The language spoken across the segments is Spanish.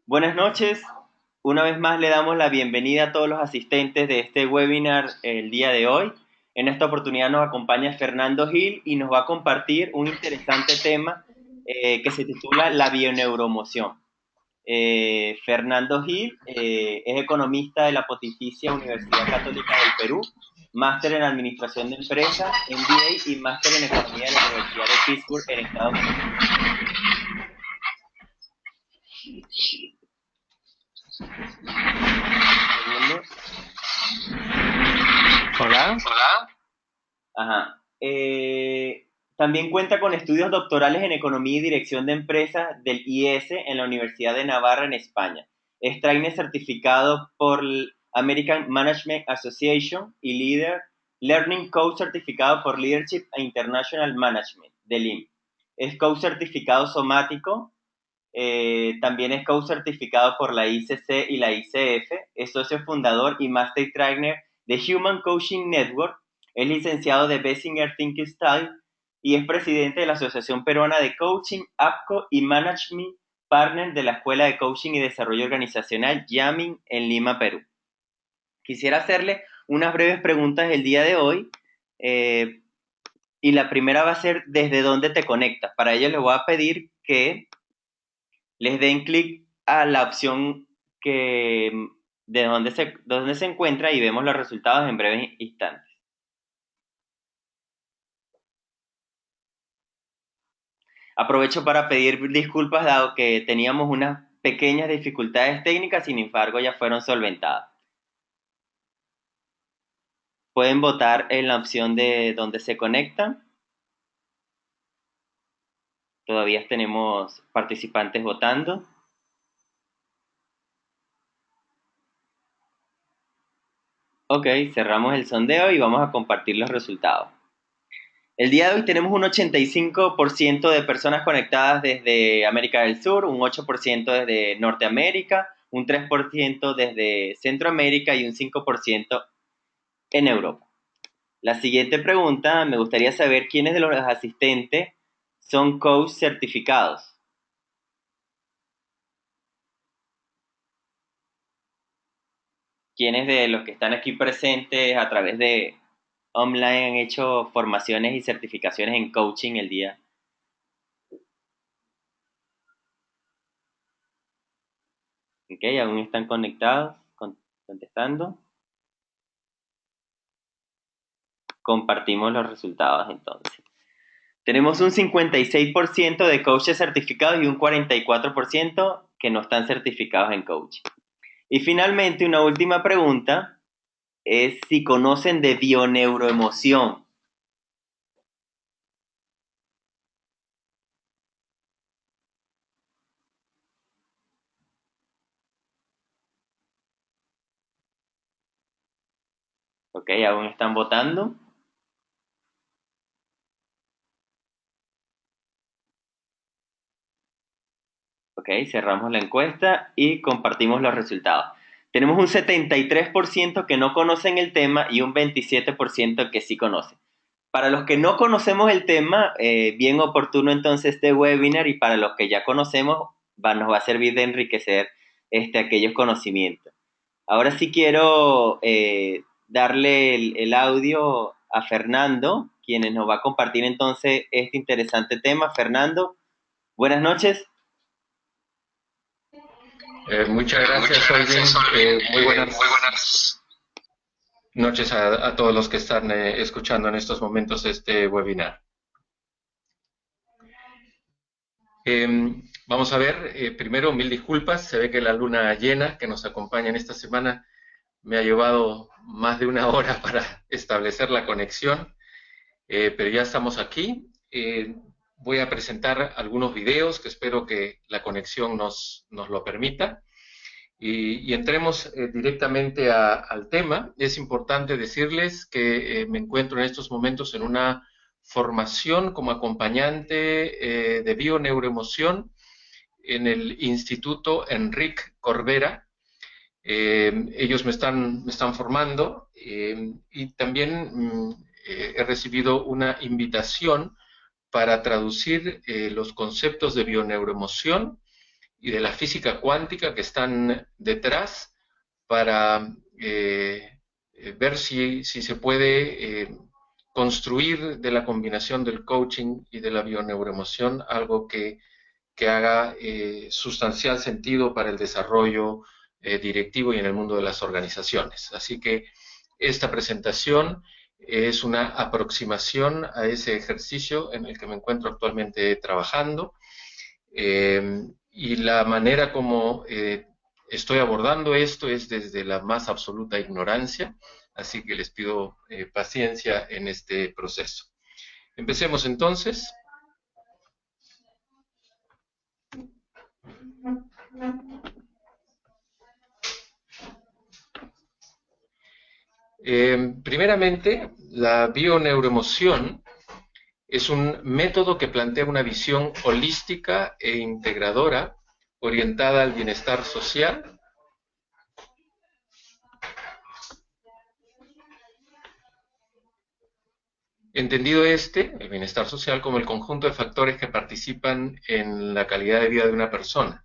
Buenas noches. Una vez más le damos la bienvenida a todos los asistentes de este webinar el día de hoy. En esta oportunidad nos acompaña Fernando Gil y nos va a compartir un interesante tema que se titula la bioneuromoción. Fernando Gil es economista de la Pontificia Universidad Católica del Perú, máster en Administración de Empresas, MBA y máster en Economía de la Universidad de Pittsburgh en Estados Unidos. Segundo. Hola. Ajá. También cuenta con estudios doctorales en Economía y Dirección de Empresas del IES en la Universidad de Navarra, en España. Es trainer certificado por American Management Association y Learning Coach certificado por Leadership International Management del IM. Es coach certificado somático. También es coach certificado por la ICC y la ICF. Es socio fundador y master trainer de Human Coaching Network. Es licenciado de Bessinger Thinking Style y es presidente de la Asociación Peruana de Coaching, APCO y Management Partner de la Escuela de Coaching y Desarrollo Organizacional Yamin en Lima, Perú. Quisiera hacerle unas breves preguntas el día de hoy. Y la primera va a ser ¿desde dónde te conectas? Para ello les voy a pedir que les den clic a la opción de donde se encuentra y vemos los resultados en breves instantes. Aprovecho para pedir disculpas dado que teníamos unas pequeñas dificultades técnicas, sin embargo ya fueron solventadas. Pueden votar en la opción de donde se conectan. Todavía tenemos participantes votando. Ok, cerramos el sondeo y vamos a compartir los resultados. El día de hoy tenemos un 85% de personas conectadas desde América del Sur, un 8% desde Norteamérica, un 3% desde Centroamérica y un 5% en Europa. La siguiente pregunta, me gustaría saber quiénes de los asistentes son coach certificados. ¿Quiénes de los que están aquí presentes a través de online han hecho formaciones y certificaciones en coaching el día? Ok, aún están conectados, contestando. Compartimos los resultados entonces. Tenemos un 56% de coaches certificados y un 44% que no están certificados en coaching. Y finalmente, una última pregunta es si conocen de bioneuroemoción. Ok, aún están votando. Ok, cerramos la encuesta y compartimos los resultados. Tenemos un 73% que no conocen el tema y un 27% que sí conocen. Para los que no conocemos el tema, bien oportuno entonces este webinar, y para los que ya conocemos, nos va a servir de enriquecer aquellos conocimientos. Ahora sí quiero darle el audio a Fernando, quien nos va a compartir entonces este interesante tema. Fernando, buenas noches. Muchas gracias, Olvin. Muy buenas noches a todos los que están escuchando en estos momentos este webinar. Vamos a ver, primero, mil disculpas. Se ve que la luna llena que nos acompaña en esta semana me ha llevado más de una hora para establecer la conexión, pero ya estamos aquí. Voy a presentar algunos videos que espero que la conexión nos lo permita. Y entremos directamente al tema. Es importante decirles que me encuentro en estos momentos en una formación como acompañante de bioneuroemoción en el Instituto Enrique Corbera. Ellos me están formando y también he recibido una invitación para traducir los conceptos de bioneuroemoción y de la física cuántica que están detrás para ver si se puede construir de la combinación del coaching y de la bioneuroemoción algo que haga sustancial sentido para el desarrollo directivo y en el mundo de las organizaciones. Así que esta presentación es una aproximación a ese ejercicio en el que me encuentro actualmente trabajando, y la manera como estoy abordando esto es desde la más absoluta ignorancia, así que les pido paciencia en este proceso. Empecemos entonces. Primeramente, la bioneuroemoción es un método que plantea una visión holística e integradora orientada al bienestar social, entendido el bienestar social, como el conjunto de factores que participan en la calidad de vida de una persona.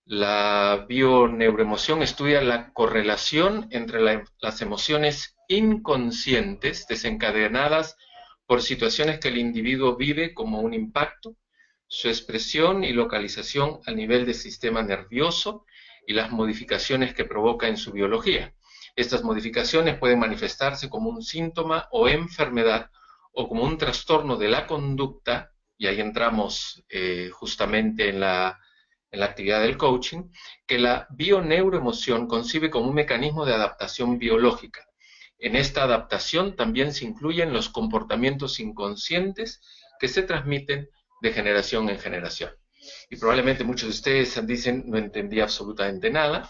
La bioneuroemoción estudia la correlación entre las emociones inconscientes desencadenadas por situaciones que el individuo vive como un impacto, su expresión y localización a nivel del sistema nervioso y las modificaciones que provoca en su biología. Estas modificaciones pueden manifestarse como un síntoma o enfermedad o como un trastorno de la conducta, y ahí entramos justamente en la actividad del coaching, que la bioneuroemoción concibe como un mecanismo de adaptación biológica. En esta adaptación también se incluyen los comportamientos inconscientes que se transmiten de generación en generación. Y probablemente muchos de ustedes dicen, no entendí absolutamente nada,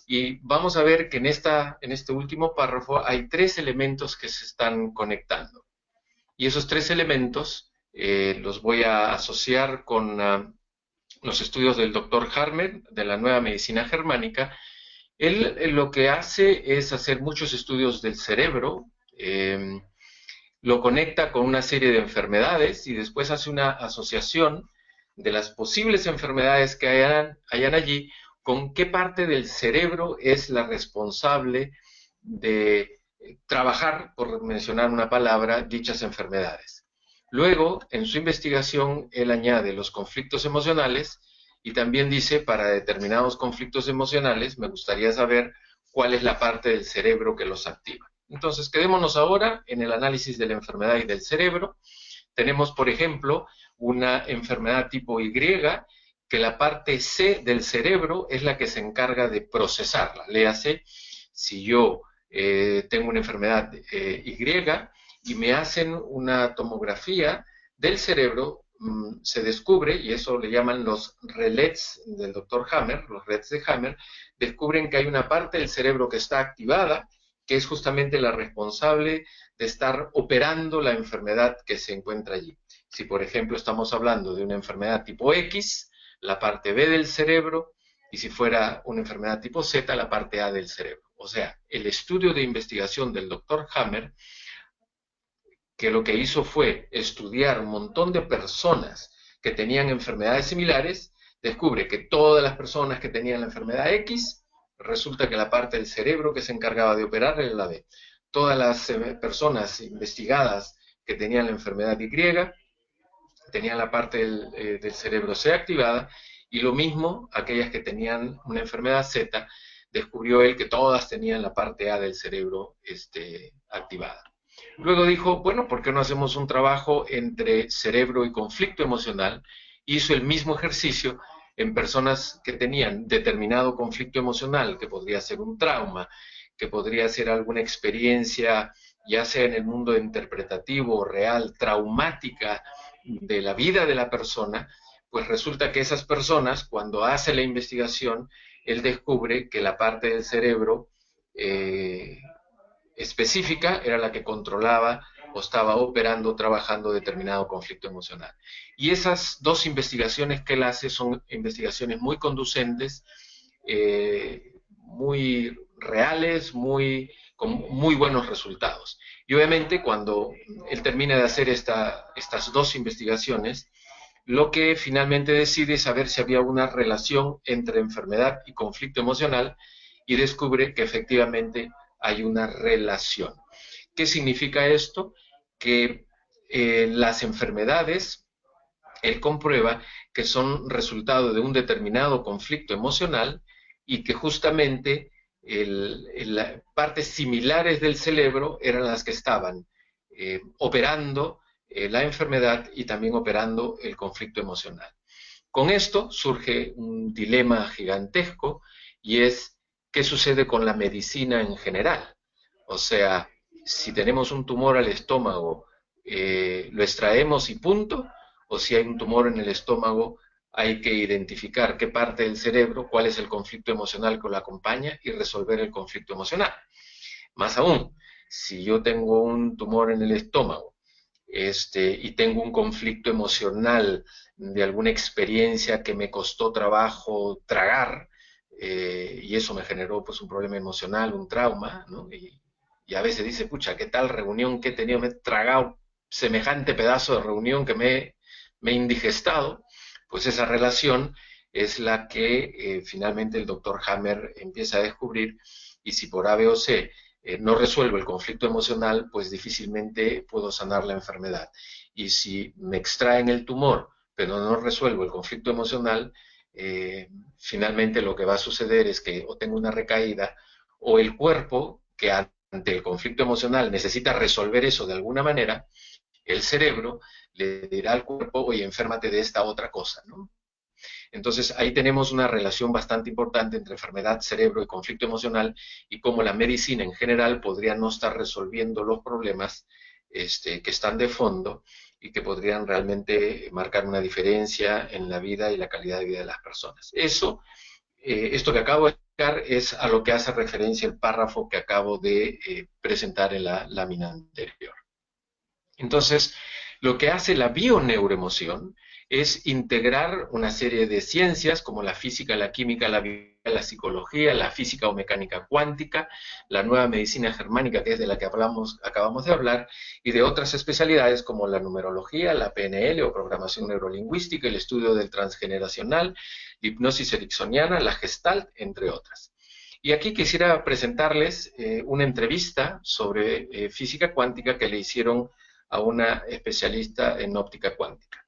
y vamos a ver que en este último párrafo hay 3 elementos que se están conectando. Y esos 3 elementos los voy a asociar con los estudios del Dr. Harmer, de la nueva medicina germánica. Él lo que hace es hacer muchos estudios del cerebro, lo conecta con una serie de enfermedades y después hace una asociación de las posibles enfermedades que hayan allí con qué parte del cerebro es la responsable de trabajar, por mencionar una palabra, dichas enfermedades. Luego, en su investigación, él añade los conflictos emocionales y también dice, para determinados conflictos emocionales, me gustaría saber cuál es la parte del cerebro que los activa. Entonces, quedémonos ahora en el análisis de la enfermedad y del cerebro. Tenemos, por ejemplo, una enfermedad tipo Y, que la parte C del cerebro es la que se encarga de procesarla. Léase, si yo tengo una enfermedad Y me hacen una tomografía del cerebro, se descubre, y eso le llaman los relets del Dr. Hammer, los relets de Hammer, descubren que hay una parte del cerebro que está activada, que es justamente la responsable de estar operando la enfermedad que se encuentra allí. Si, por ejemplo, estamos hablando de una enfermedad tipo X, la parte B del cerebro, y si fuera una enfermedad tipo Z, la parte A del cerebro. O sea, el estudio de investigación del Dr. Hammer, que lo que hizo fue estudiar un montón de personas que tenían enfermedades similares, descubre que todas las personas que tenían la enfermedad X, resulta que la parte del cerebro que se encargaba de operar era la B. Todas las personas investigadas que tenían la enfermedad Y, tenían la parte del cerebro C activada, y lo mismo aquellas que tenían una enfermedad Z, descubrió él que todas tenían la parte A del cerebro activada. Luego dijo, bueno, ¿por qué no hacemos un trabajo entre cerebro y conflicto emocional? Hizo el mismo ejercicio en personas que tenían determinado conflicto emocional, que podría ser un trauma, que podría ser alguna experiencia, ya sea en el mundo interpretativo, real, traumática, de la vida de la persona. Pues resulta que esas personas, cuando hace la investigación, él descubre que la parte del cerebro específica era la que controlaba o estaba operando, trabajando determinado conflicto emocional. Y esas 2 investigaciones que él hace son investigaciones muy conducentes, muy reales, con muy buenos resultados. Y obviamente cuando él termina de hacer estas 2 investigaciones, lo que finalmente decide es saber si había una relación entre enfermedad y conflicto emocional y descubre que efectivamente hay una relación. ¿Qué significa esto? Que las enfermedades, él comprueba que son resultado de un determinado conflicto emocional y que justamente partes similares del cerebro eran las que estaban operando la enfermedad y también operando el conflicto emocional. Con esto surge un dilema gigantesco y es qué sucede con la medicina en general. O sea, si tenemos un tumor al estómago, lo extraemos y punto, o si hay un tumor en el estómago, hay que identificar qué parte del cerebro, cuál es el conflicto emocional que lo acompaña y resolver el conflicto emocional. Más aún, si yo tengo un tumor en el estómago y tengo un conflicto emocional de alguna experiencia que me costó trabajo tragar, y eso me generó pues un problema emocional, un trauma, ¿no? Y a veces dice, pucha, ¿qué tal reunión que he tenido? Me he tragado semejante pedazo de reunión que me he indigestado. Pues esa relación es la que finalmente el doctor Hammer empieza a descubrir, y si por A, B o C no resuelvo el conflicto emocional, pues difícilmente puedo sanar la enfermedad. Y si me extraen el tumor, pero no resuelvo el conflicto emocional, finalmente lo que va a suceder es que o tengo una recaída o el cuerpo, que ante el conflicto emocional necesita resolver eso de alguna manera, el cerebro le dirá al cuerpo, oye, enférmate de esta otra cosa, ¿no? Entonces ahí tenemos una relación bastante importante entre enfermedad, cerebro y conflicto emocional, y cómo la medicina en general podría no estar resolviendo los problemas que están de fondo y que podrían realmente marcar una diferencia en la vida y la calidad de vida de las personas. Esto que acabo de explicar es a lo que hace referencia el párrafo que acabo de presentar en la lámina anterior. Entonces, lo que hace la bioneuroemoción es integrar una serie de ciencias como la física, la química, la biología, la psicología, la física o mecánica cuántica, la nueva medicina germánica, que es de la que acabamos de hablar, y de otras especialidades como la numerología, la PNL o programación neurolingüística, el estudio del transgeneracional, la hipnosis ericksoniana, la Gestalt, entre otras. Y aquí quisiera presentarles una entrevista sobre física cuántica que le hicieron a una especialista en óptica cuántica.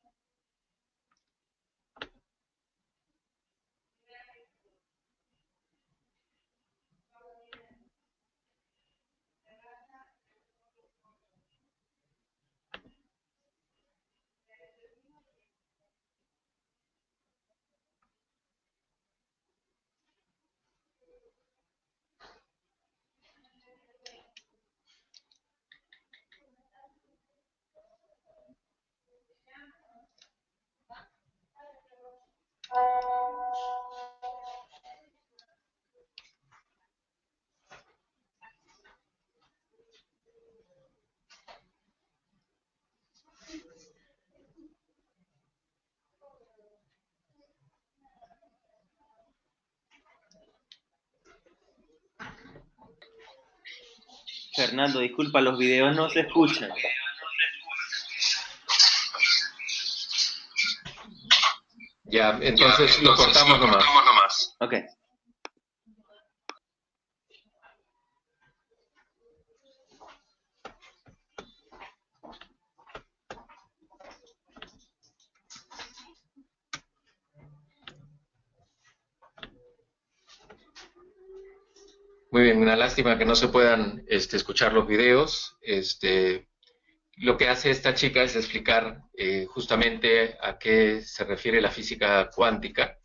Fernando, disculpa, los videos no se escuchan. Ya, entonces lo cortamos nomás. Ok. Muy bien, una lástima que no se puedan escuchar los videos. Lo que hace esta chica es explicar justamente a qué se refiere la física cuántica,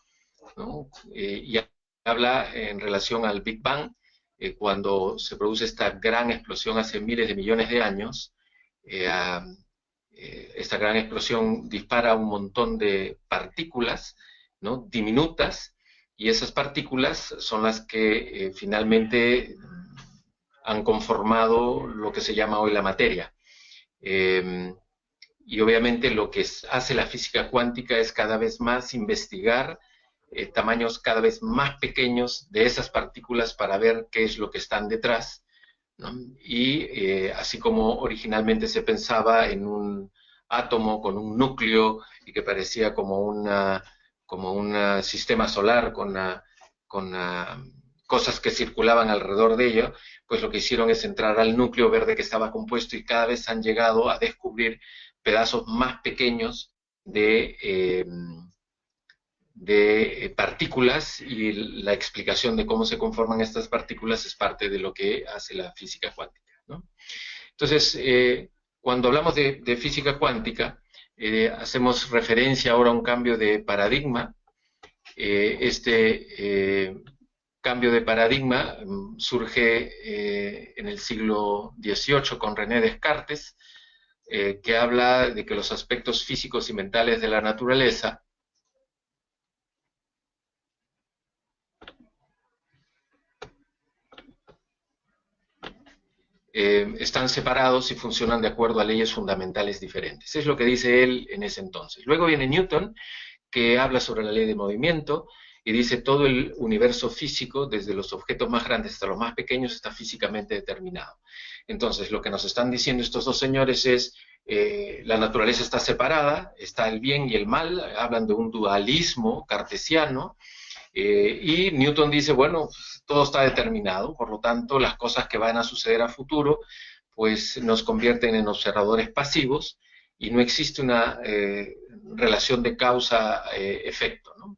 ¿no? Y habla en relación al Big Bang, cuando se produce esta gran explosión hace miles de millones de años. Esta gran explosión dispara un montón de partículas, ¿no?, diminutas, y esas partículas son las que finalmente han conformado lo que se llama hoy la materia. Y obviamente lo que hace la física cuántica es cada vez más investigar tamaños cada vez más pequeños de esas partículas para ver qué es lo que están detrás, ¿no? Y así como originalmente se pensaba en un átomo con un núcleo y que parecía como un sistema solar con cosas que circulaban alrededor de ello, pues lo que hicieron es entrar al núcleo, ver de qué estaba compuesto, y cada vez han llegado a descubrir pedazos más pequeños de partículas, y la explicación de cómo se conforman estas partículas es parte de lo que hace la física cuántica, ¿no? Entonces, cuando hablamos de física cuántica, hacemos referencia ahora a un cambio de paradigma. Cambio de paradigma surge en el siglo XVIII con René Descartes, que habla de que los aspectos físicos y mentales de la naturaleza están separados y funcionan de acuerdo a leyes fundamentales diferentes. Es lo que dice él en ese entonces. Luego viene Newton, que habla sobre la ley de movimiento y dice todo el universo físico, desde los objetos más grandes hasta los más pequeños, está físicamente determinado. Entonces, lo que nos están diciendo estos dos señores es la naturaleza está separada, está el bien y el mal, hablan de un dualismo cartesiano, y Newton dice, bueno, todo está determinado, por lo tanto, las cosas que van a suceder a futuro, pues nos convierten en observadores pasivos, y no existe una relación de causa-efecto, ¿no?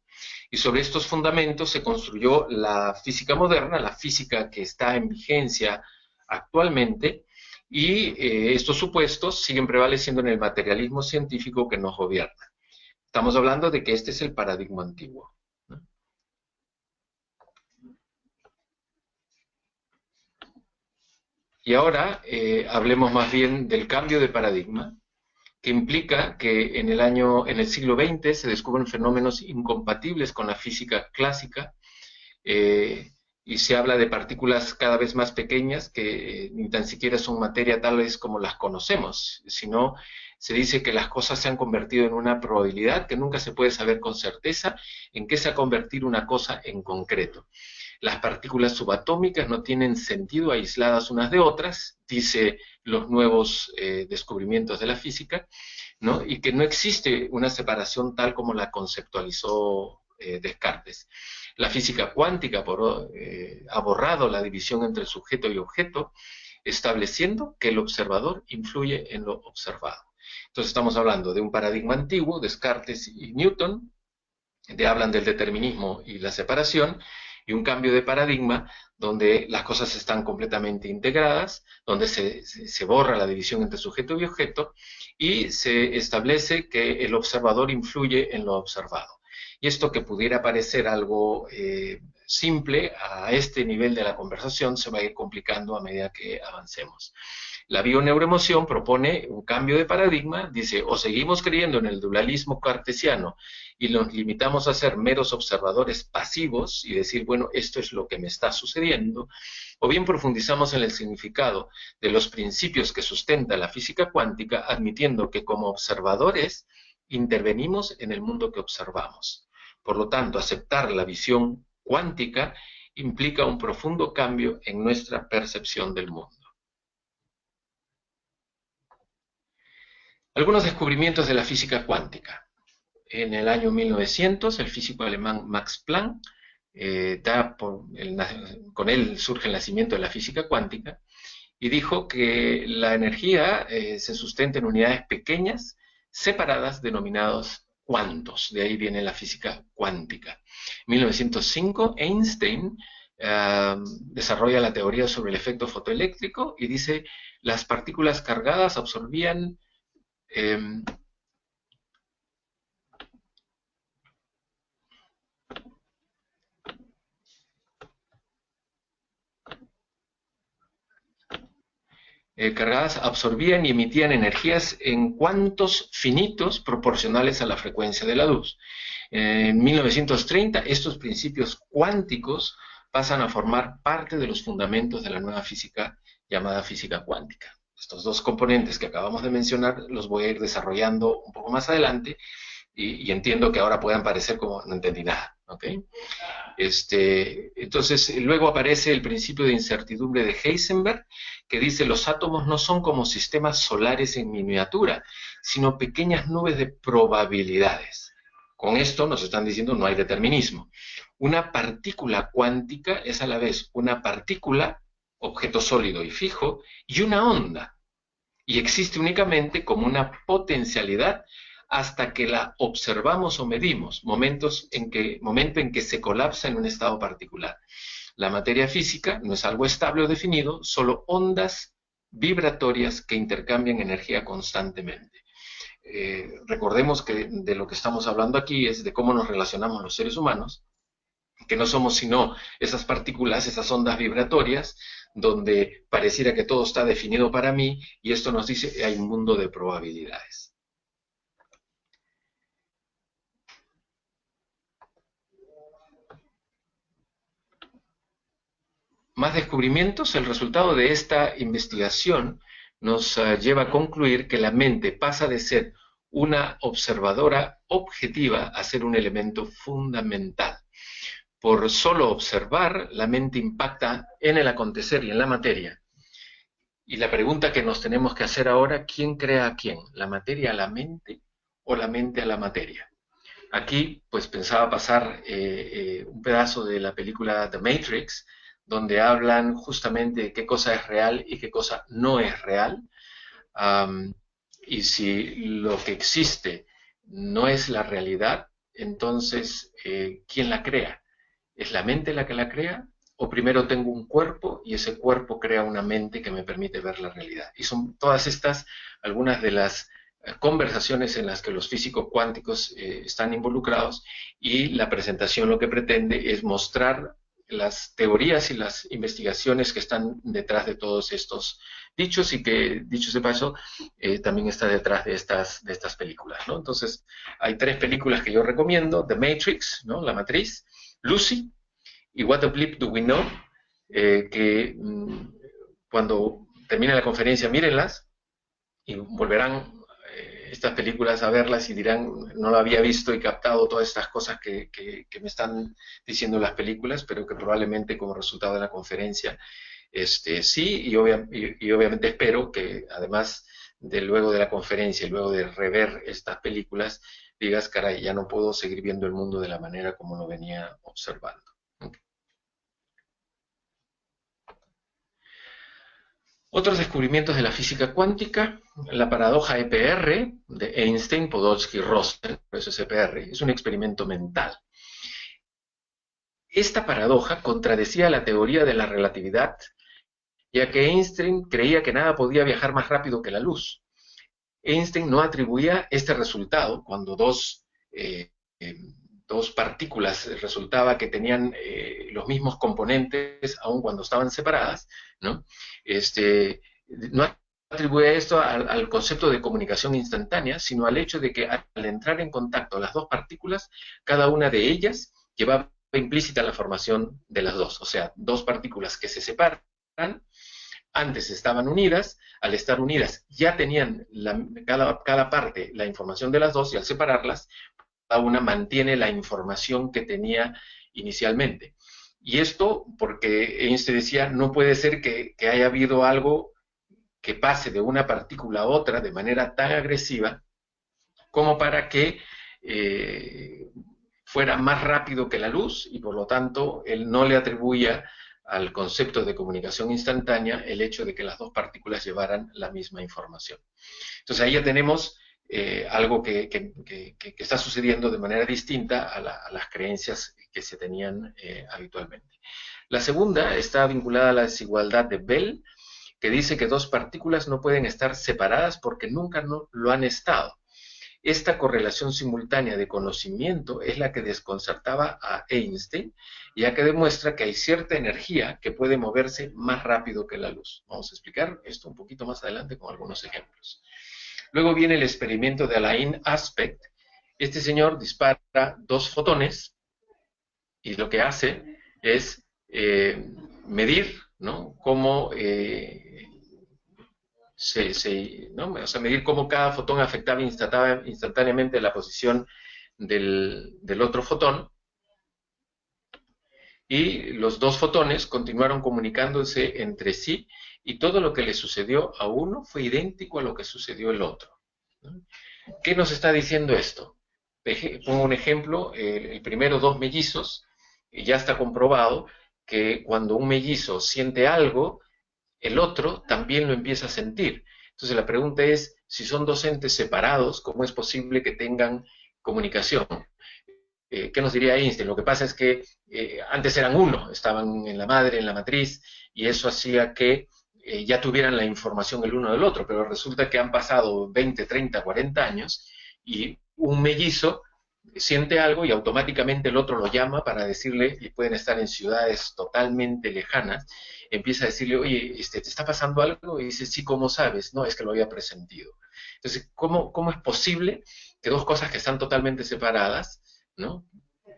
Y sobre estos fundamentos se construyó la física moderna, la física que está en vigencia actualmente, y estos supuestos siguen prevaleciendo en el materialismo científico que nos gobierna. Estamos hablando de que este es el paradigma antiguo, ¿no? Y ahora hablemos más bien del cambio de paradigma, que implica que en el siglo XX se descubren fenómenos incompatibles con la física clásica, y se habla de partículas cada vez más pequeñas que ni tan siquiera son materia tal vez como las conocemos, sino se dice que las cosas se han convertido en una probabilidad que nunca se puede saber con certeza en qué se va a convertir una cosa en concreto. Las partículas subatómicas no tienen sentido aisladas unas de otras, dice los nuevos descubrimientos de la física, ¿no? Y que no existe una separación tal como la conceptualizó Descartes. La física cuántica ha borrado la división entre sujeto y objeto, estableciendo que el observador influye en lo observado. Entonces estamos hablando de un paradigma antiguo, Descartes y Newton, hablan del determinismo y la separación, y un cambio de paradigma donde las cosas están completamente integradas, donde se borra la división entre sujeto y objeto, y se establece que el observador influye en lo observado. Y esto, que pudiera parecer algo simple, a este nivel de la conversación se va a ir complicando a medida que avancemos. La bioneuroemoción propone un cambio de paradigma, dice, o seguimos creyendo en el dualismo cartesiano y nos limitamos a ser meros observadores pasivos y decir, bueno, esto es lo que me está sucediendo, o bien profundizamos en el significado de los principios que sustenta la física cuántica, admitiendo que como observadores intervenimos en el mundo que observamos. Por lo tanto, aceptar la visión cuántica implica un profundo cambio en nuestra percepción del mundo. Algunos descubrimientos de la física cuántica. En el año 1900, el físico alemán Max Planck, con él surge el nacimiento de la física cuántica, y dijo que la energía se sustenta en unidades pequeñas, separadas, denominadas cuantos. De ahí viene la física cuántica. En 1905, Einstein desarrolla la teoría sobre el efecto fotoeléctrico y dice, las partículas cargadas absorbían cargadas absorbían y emitían energías en cuantos finitos proporcionales a la frecuencia de la luz. En 1930, estos principios cuánticos pasan a formar parte de los fundamentos de la nueva física llamada física cuántica. Estos dos componentes que acabamos de mencionar los voy a ir desarrollando un poco más adelante, y entiendo que ahora puedan parecer como no entendí nada, ¿ok? Entonces, luego aparece el principio de incertidumbre de Heisenberg, que dice los átomos no son como sistemas solares en miniatura, sino pequeñas nubes de probabilidades. Con esto nos están diciendo no hay determinismo. Una partícula cuántica es a la vez una partícula, objeto sólido y fijo, y una onda, y existe únicamente como una potencialidad hasta que la observamos o medimos, momento en que se colapsa en un estado particular. La materia física no es algo estable o definido, solo ondas vibratorias que intercambian energía constantemente. Recordemos que de lo que estamos hablando aquí es de cómo nos relacionamos los seres humanos, que no somos sino esas partículas, esas ondas vibratorias, donde pareciera que todo está definido para mí, y esto nos dice que hay un mundo de probabilidades. Más descubrimientos, el resultado de esta investigación nos lleva a concluir que la mente pasa de ser una observadora objetiva a ser un elemento fundamental. Por solo observar, la mente impacta en el acontecer y en la materia. Y la pregunta que nos tenemos que hacer ahora, ¿quién crea a quién? ¿La materia a la mente o la mente a la materia? Aquí, pues pensaba pasar un pedazo de la película The Matrix, donde hablan justamente de qué cosa es real y qué cosa no es real. Y si lo que existe no es la realidad, entonces, ¿quién la crea? ¿Es la mente la que la crea? ¿O primero tengo un cuerpo y ese cuerpo crea una mente que me permite ver la realidad? Y son todas estas algunas de las conversaciones en las que los físicos cuánticos están involucrados, y la presentación lo que pretende es mostrar las teorías y las investigaciones que están detrás de todos estos dichos, y que, dicho de paso, también está detrás de estas películas, ¿no? Entonces, hay 3 películas que yo recomiendo: The Matrix, ¿no? La Matriz, Lucy y What the Bleep Do We Know, que cuando termine la conferencia mírenlas y volverán estas películas a verlas y dirán, no lo había visto y captado todas estas cosas que me están diciendo las películas, pero que probablemente como resultado de la conferencia sí, y obviamente espero que además de luego de la conferencia y luego de rever estas películas, digas, caray, ya no puedo seguir viendo el mundo de la manera como lo venía observando. Okay. Otros descubrimientos de la física cuántica: la paradoja EPR de Einstein, Podolsky, Rosen, por eso es EPR, es un experimento mental. Esta paradoja contradecía la teoría de la relatividad, ya que Einstein creía que nada podía viajar más rápido que la luz. Einstein no atribuía este resultado, cuando dos partículas resultaba que tenían los mismos componentes aun cuando estaban separadas, ¿no? No atribuye esto al concepto de comunicación instantánea, sino al hecho de que al entrar en contacto las dos partículas, cada una de ellas llevaba implícita la formación de las dos, o sea, dos partículas que se separan, antes estaban unidas, al estar unidas ya tenían cada parte la información de las dos, y al separarlas, cada una mantiene la información que tenía inicialmente. Y esto porque Einstein decía, no puede ser que haya habido algo que pase de una partícula a otra de manera tan agresiva como para que fuera más rápido que la luz, y por lo tanto él no le atribuía al concepto de comunicación instantánea el hecho de que las dos partículas llevaran la misma información. Entonces ahí ya tenemos algo que está sucediendo de manera distinta a las creencias que se tenían habitualmente. La segunda está vinculada a la desigualdad de Bell, que dice que dos partículas no pueden estar separadas porque nunca lo han estado. Esta correlación simultánea de conocimiento es la que desconcertaba a Einstein, ya que demuestra que hay cierta energía que puede moverse más rápido que la luz. Vamos a explicar esto un poquito más adelante con algunos ejemplos. Luego viene el experimento de Alain Aspect. Este señor dispara 2 fotones y lo que hace es medir, ¿no?, cómo ¿no? O sea, medir cómo cada fotón afectaba instantáneamente la posición del otro fotón, y los dos fotones continuaron comunicándose entre sí, y todo lo que le sucedió a uno fue idéntico a lo que sucedió al otro, ¿no? ¿Qué nos está diciendo esto? Pongo un ejemplo, el primero, dos mellizos, y ya está comprobado que cuando un mellizo siente algo, el otro también lo empieza a sentir. Entonces la pregunta es, si son dos entes separados, ¿cómo es posible que tengan comunicación? ¿Qué nos diría Einstein? Lo que pasa es que antes eran uno, estaban en la madre, en la matriz, y eso hacía que ya tuvieran la información el uno del otro, pero resulta que han pasado 20, 30, 40 años y un mellizo siente algo y automáticamente el otro lo llama para decirle, y pueden estar en ciudades totalmente lejanas, empieza a decirle, oye, ¿te está pasando algo? Y dice, sí, ¿cómo sabes? No, es que lo había presentido. Entonces, ¿cómo es posible que dos cosas que están totalmente separadas, ¿no?,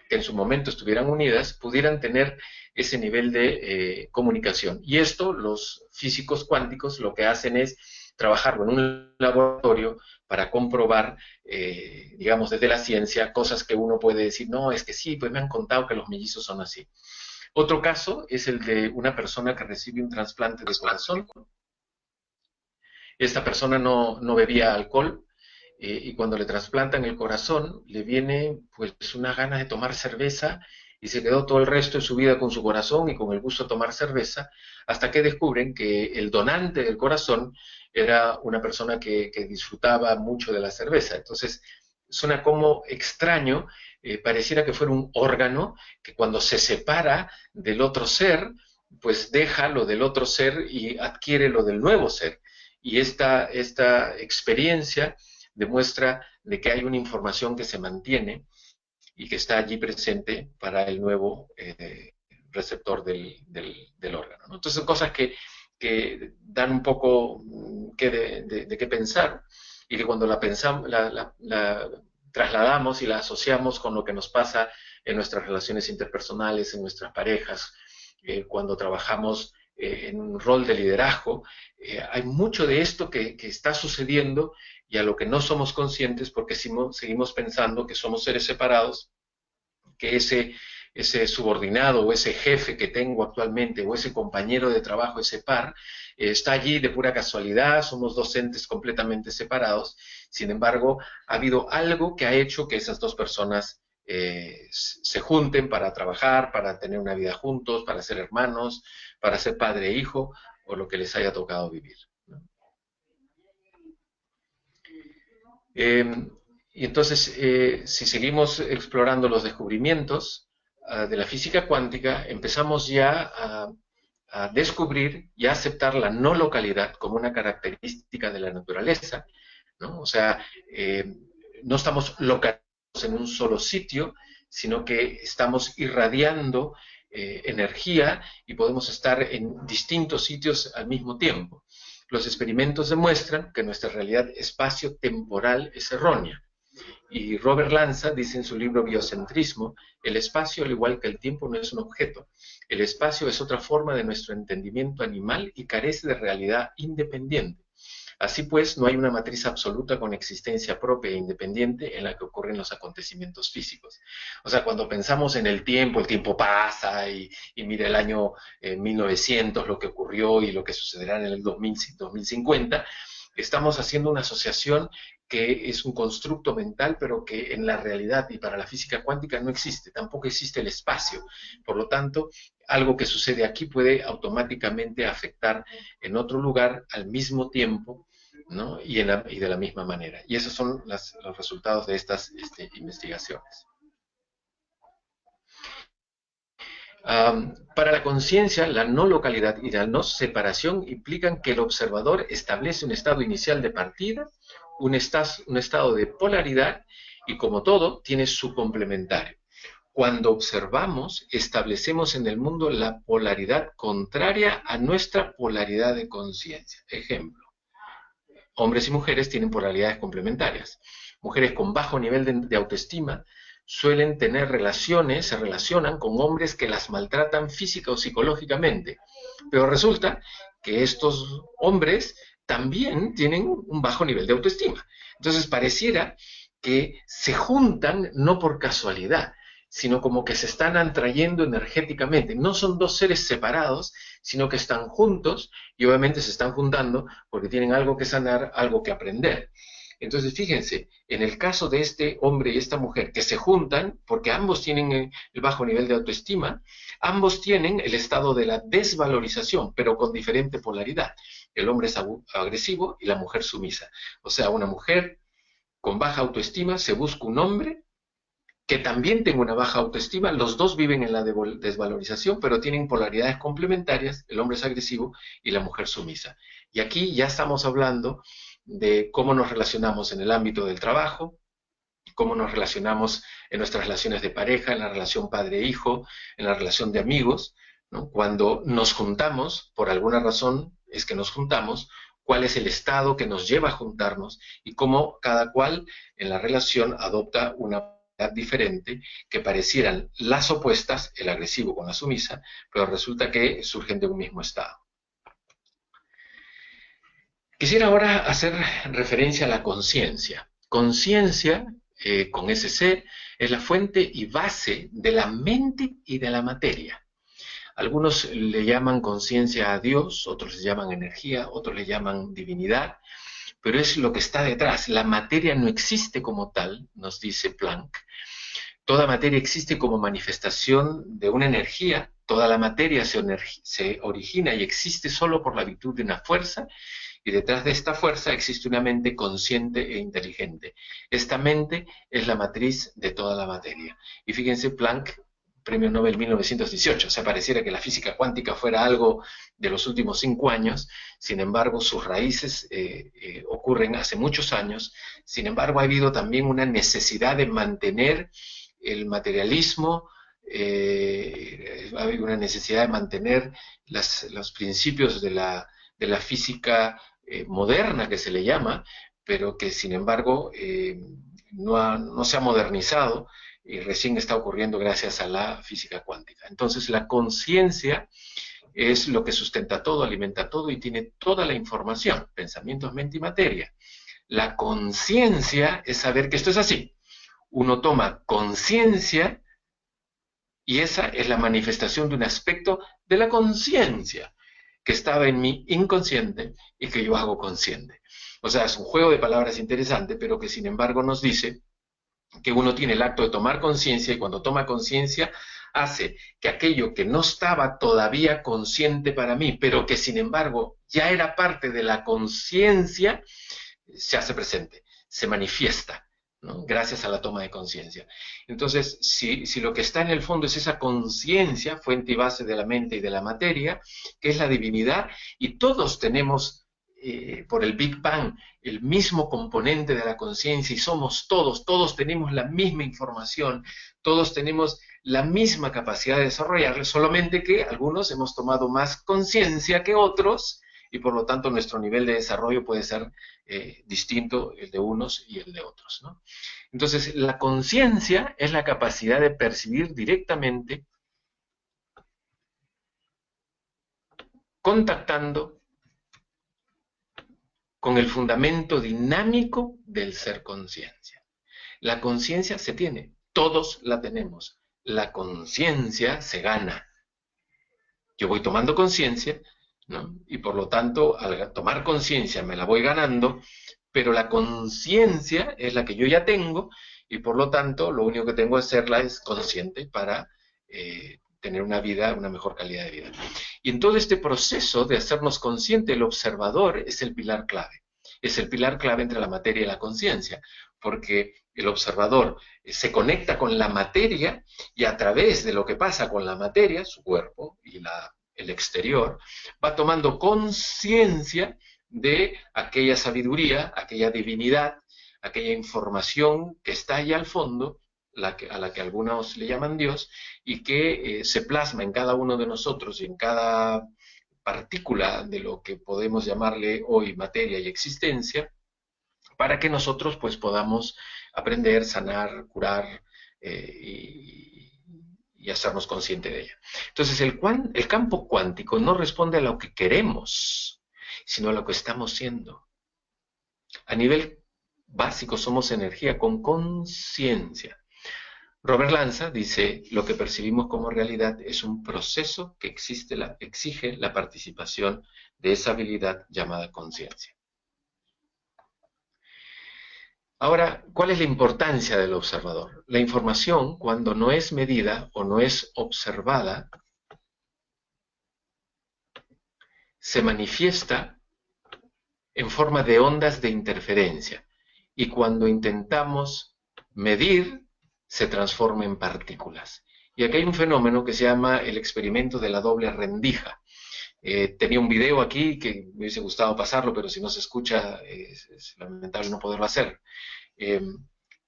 que en su momento estuvieran unidas, pudieran tener ese nivel de comunicación? Y esto los físicos cuánticos lo que hacen es trabajarlo en un laboratorio para comprobar, digamos, desde la ciencia, cosas que uno puede decir, no, es que sí, pues me han contado que los mellizos son así. Otro caso es el de una persona que recibe un trasplante de corazón. Esta persona no bebía alcohol, y cuando le trasplantan el corazón, le viene pues una ganas de tomar cerveza, y se quedó todo el resto de su vida con su corazón y con el gusto de tomar cerveza, hasta que descubren que el donante del corazón era una persona que disfrutaba mucho de la cerveza. Entonces, suena como extraño, pareciera que fuera un órgano que cuando se separa del otro ser, pues deja lo del otro ser y adquiere lo del nuevo ser. Y esta experiencia demuestra de que hay una información que se mantiene y que está allí presente para el nuevo receptor del órgano, ¿no? Entonces son cosas que dan un poco de qué pensar, y que cuando la pensamos, la trasladamos y la asociamos con lo que nos pasa en nuestras relaciones interpersonales, en nuestras parejas, cuando trabajamos en un rol de liderazgo, hay mucho de esto que está sucediendo, y a lo que no somos conscientes porque seguimos pensando que somos seres separados, que ese subordinado o ese jefe que tengo actualmente o ese compañero de trabajo, ese par, está allí de pura casualidad, somos dos entes completamente separados. Sin embargo, ha habido algo que ha hecho que esas dos personas se junten para trabajar, para tener una vida juntos, para ser hermanos, para ser padre e hijo, o lo que les haya tocado vivir, ¿no? Y entonces, si seguimos explorando los descubrimientos de la física cuántica, empezamos ya a descubrir y a aceptar la no localidad como una característica de la naturaleza, ¿no? O sea, no estamos localizados en un solo sitio, sino que estamos irradiando energía, y podemos estar en distintos sitios al mismo tiempo. Los experimentos demuestran que nuestra realidad espacio-temporal es errónea. Y Robert Lanza dice en su libro Biocentrismo, el espacio, al igual que el tiempo, no es un objeto. El espacio es otra forma de nuestro entendimiento animal y carece de realidad independiente. Así pues, no hay una matriz absoluta con existencia propia e independiente en la que ocurren los acontecimientos físicos. O sea, cuando pensamos en el tiempo pasa, y mira el año 1900, lo que ocurrió y lo que sucederá en el 2050, estamos haciendo una asociación que es un constructo mental, pero que en la realidad y para la física cuántica no existe, tampoco existe el espacio. Por lo tanto, algo que sucede aquí puede automáticamente afectar en otro lugar al mismo tiempo, ¿no? y de la misma manera. Y esos son los resultados de estas investigaciones. Para la conciencia, la no localidad y la no separación implican que el observador establece un estado inicial de partida, un estado de polaridad, y como todo, tiene su complementario. Cuando observamos, establecemos en el mundo la polaridad contraria a nuestra polaridad de conciencia. Ejemplo, hombres y mujeres tienen polaridades complementarias. Mujeres con bajo nivel de autoestima suelen tener se relacionan con hombres que las maltratan física o psicológicamente, pero resulta que estos hombres también tienen un bajo nivel de autoestima. Entonces pareciera que se juntan no por casualidad, sino como que se están atrayendo energéticamente. No son dos seres separados, sino que están juntos y obviamente se están juntando porque tienen algo que sanar, algo que aprender. Entonces, fíjense, en el caso de este hombre y esta mujer que se juntan, porque ambos tienen el bajo nivel de autoestima, ambos tienen el estado de la desvalorización, pero con diferente polaridad. El hombre es agresivo y la mujer sumisa. O sea, una mujer con baja autoestima se busca un hombre que también tenga una baja autoestima. Los dos viven en la desvalorización, pero tienen polaridades complementarias. El hombre es agresivo y la mujer sumisa. Y aquí ya estamos hablando de cómo nos relacionamos en el ámbito del trabajo, cómo nos relacionamos en nuestras relaciones de pareja, en la relación padre-hijo, en la relación de amigos, ¿no? Cuando nos juntamos, por alguna razón es que nos juntamos, cuál es el estado que nos lleva a juntarnos y cómo cada cual en la relación adopta una diferente que parecieran las opuestas, el agresivo con la sumisa, pero resulta que surgen de un mismo estado. Quisiera ahora hacer referencia a la conciencia. Conciencia, con ese C, es la fuente y base de la mente y de la materia. Algunos le llaman conciencia a Dios, otros le llaman energía, otros le llaman divinidad, pero es lo que está detrás. La materia no existe como tal, nos dice Planck. Toda materia existe como manifestación de una energía. Toda la materia se origina y existe solo por la virtud de una fuerza, y detrás de esta fuerza existe una mente consciente e inteligente. Esta mente es la matriz de toda la materia. Y fíjense, Planck, Premio Nobel 1918, o sea, pareciera que la física cuántica fuera algo de los últimos 5 años, sin embargo, sus raíces ocurren hace muchos años. Sin embargo, ha habido también una necesidad de mantener el materialismo, ha habido una necesidad de mantener los principios de la física moderna, que se le llama, pero que sin embargo no se ha modernizado y recién está ocurriendo gracias a la física cuántica. Entonces la conciencia es lo que sustenta todo, alimenta todo y tiene toda la información, pensamientos, mente y materia. La conciencia es saber que esto es así. Uno toma conciencia y esa es la manifestación de un aspecto de la conciencia que estaba en mi inconsciente y que yo hago consciente. O sea, es un juego de palabras interesante, pero que sin embargo nos dice que uno tiene el acto de tomar conciencia y cuando toma conciencia hace que aquello que no estaba todavía consciente para mí, pero que sin embargo ya era parte de la conciencia, se hace presente, se manifiesta, ¿no? Gracias a la toma de conciencia. Entonces, si lo que está en el fondo es esa conciencia, fuente y base de la mente y de la materia, que es la divinidad, y todos tenemos por el Big Bang el mismo componente de la conciencia y somos todos tenemos la misma información, todos tenemos la misma capacidad de desarrollarla, solamente que algunos hemos tomado más conciencia que otros y por lo tanto nuestro nivel de desarrollo puede ser distinto el de unos y el de otros, ¿no? Entonces, la conciencia es la capacidad de percibir directamente, contactando con el fundamento dinámico del ser conciencia. La conciencia se tiene, todos la tenemos. La conciencia se gana. Yo voy tomando conciencia, ¿no? Y por lo tanto, al tomar conciencia me la voy ganando, pero la conciencia es la que yo ya tengo y por lo tanto lo único que tengo que hacerla es consciente para tener una vida, una mejor calidad de vida. Y en todo este proceso de hacernos consciente, el observador es el pilar clave. Es el pilar clave entre la materia y la conciencia, porque el observador se conecta con la materia y a través de lo que pasa con la materia, su cuerpo y el exterior, va tomando conciencia de aquella sabiduría, aquella divinidad, aquella información que está ahí al fondo, a la que algunos le llaman Dios, y que se plasma en cada uno de nosotros y en cada partícula de lo que podemos llamarle hoy materia y existencia, para que nosotros pues podamos aprender, sanar, curar y hacernos consciente de ella. Entonces el campo cuántico no responde a lo que queremos, sino a lo que estamos siendo. A nivel básico somos energía con conciencia. Robert Lanza dice, lo que percibimos como realidad es un proceso que exige la participación de esa habilidad llamada conciencia. Ahora, ¿cuál es la importancia del observador? La información, cuando no es medida o no es observada, se manifiesta en forma de ondas de interferencia. Y cuando intentamos medir, se transforma en partículas. Y aquí hay un fenómeno que se llama el experimento de la doble rendija. Tenía un video aquí que me hubiese gustado pasarlo, pero si no se escucha es lamentable no poderlo hacer. Eh,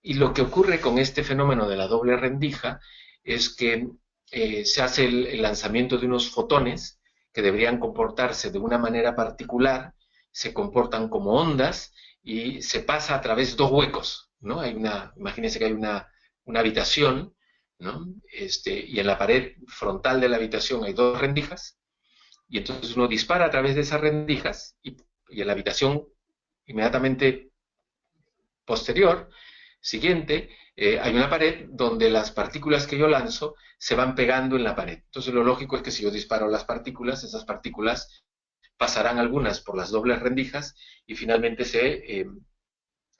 y lo que ocurre con este fenómeno de la doble rendija es que se hace el lanzamiento de unos fotones que deberían comportarse de una manera particular, se comportan como ondas y se pasa a través de dos huecos, ¿no? Imagínense que hay una habitación, ¿no? Y en la pared frontal de la habitación hay dos rendijas, y entonces uno dispara a través de esas rendijas y en la habitación inmediatamente posterior, siguiente, hay una pared donde las partículas que yo lanzo se van pegando en la pared. Entonces lo lógico es que si yo disparo las partículas, esas partículas pasarán algunas por las dobles rendijas y finalmente se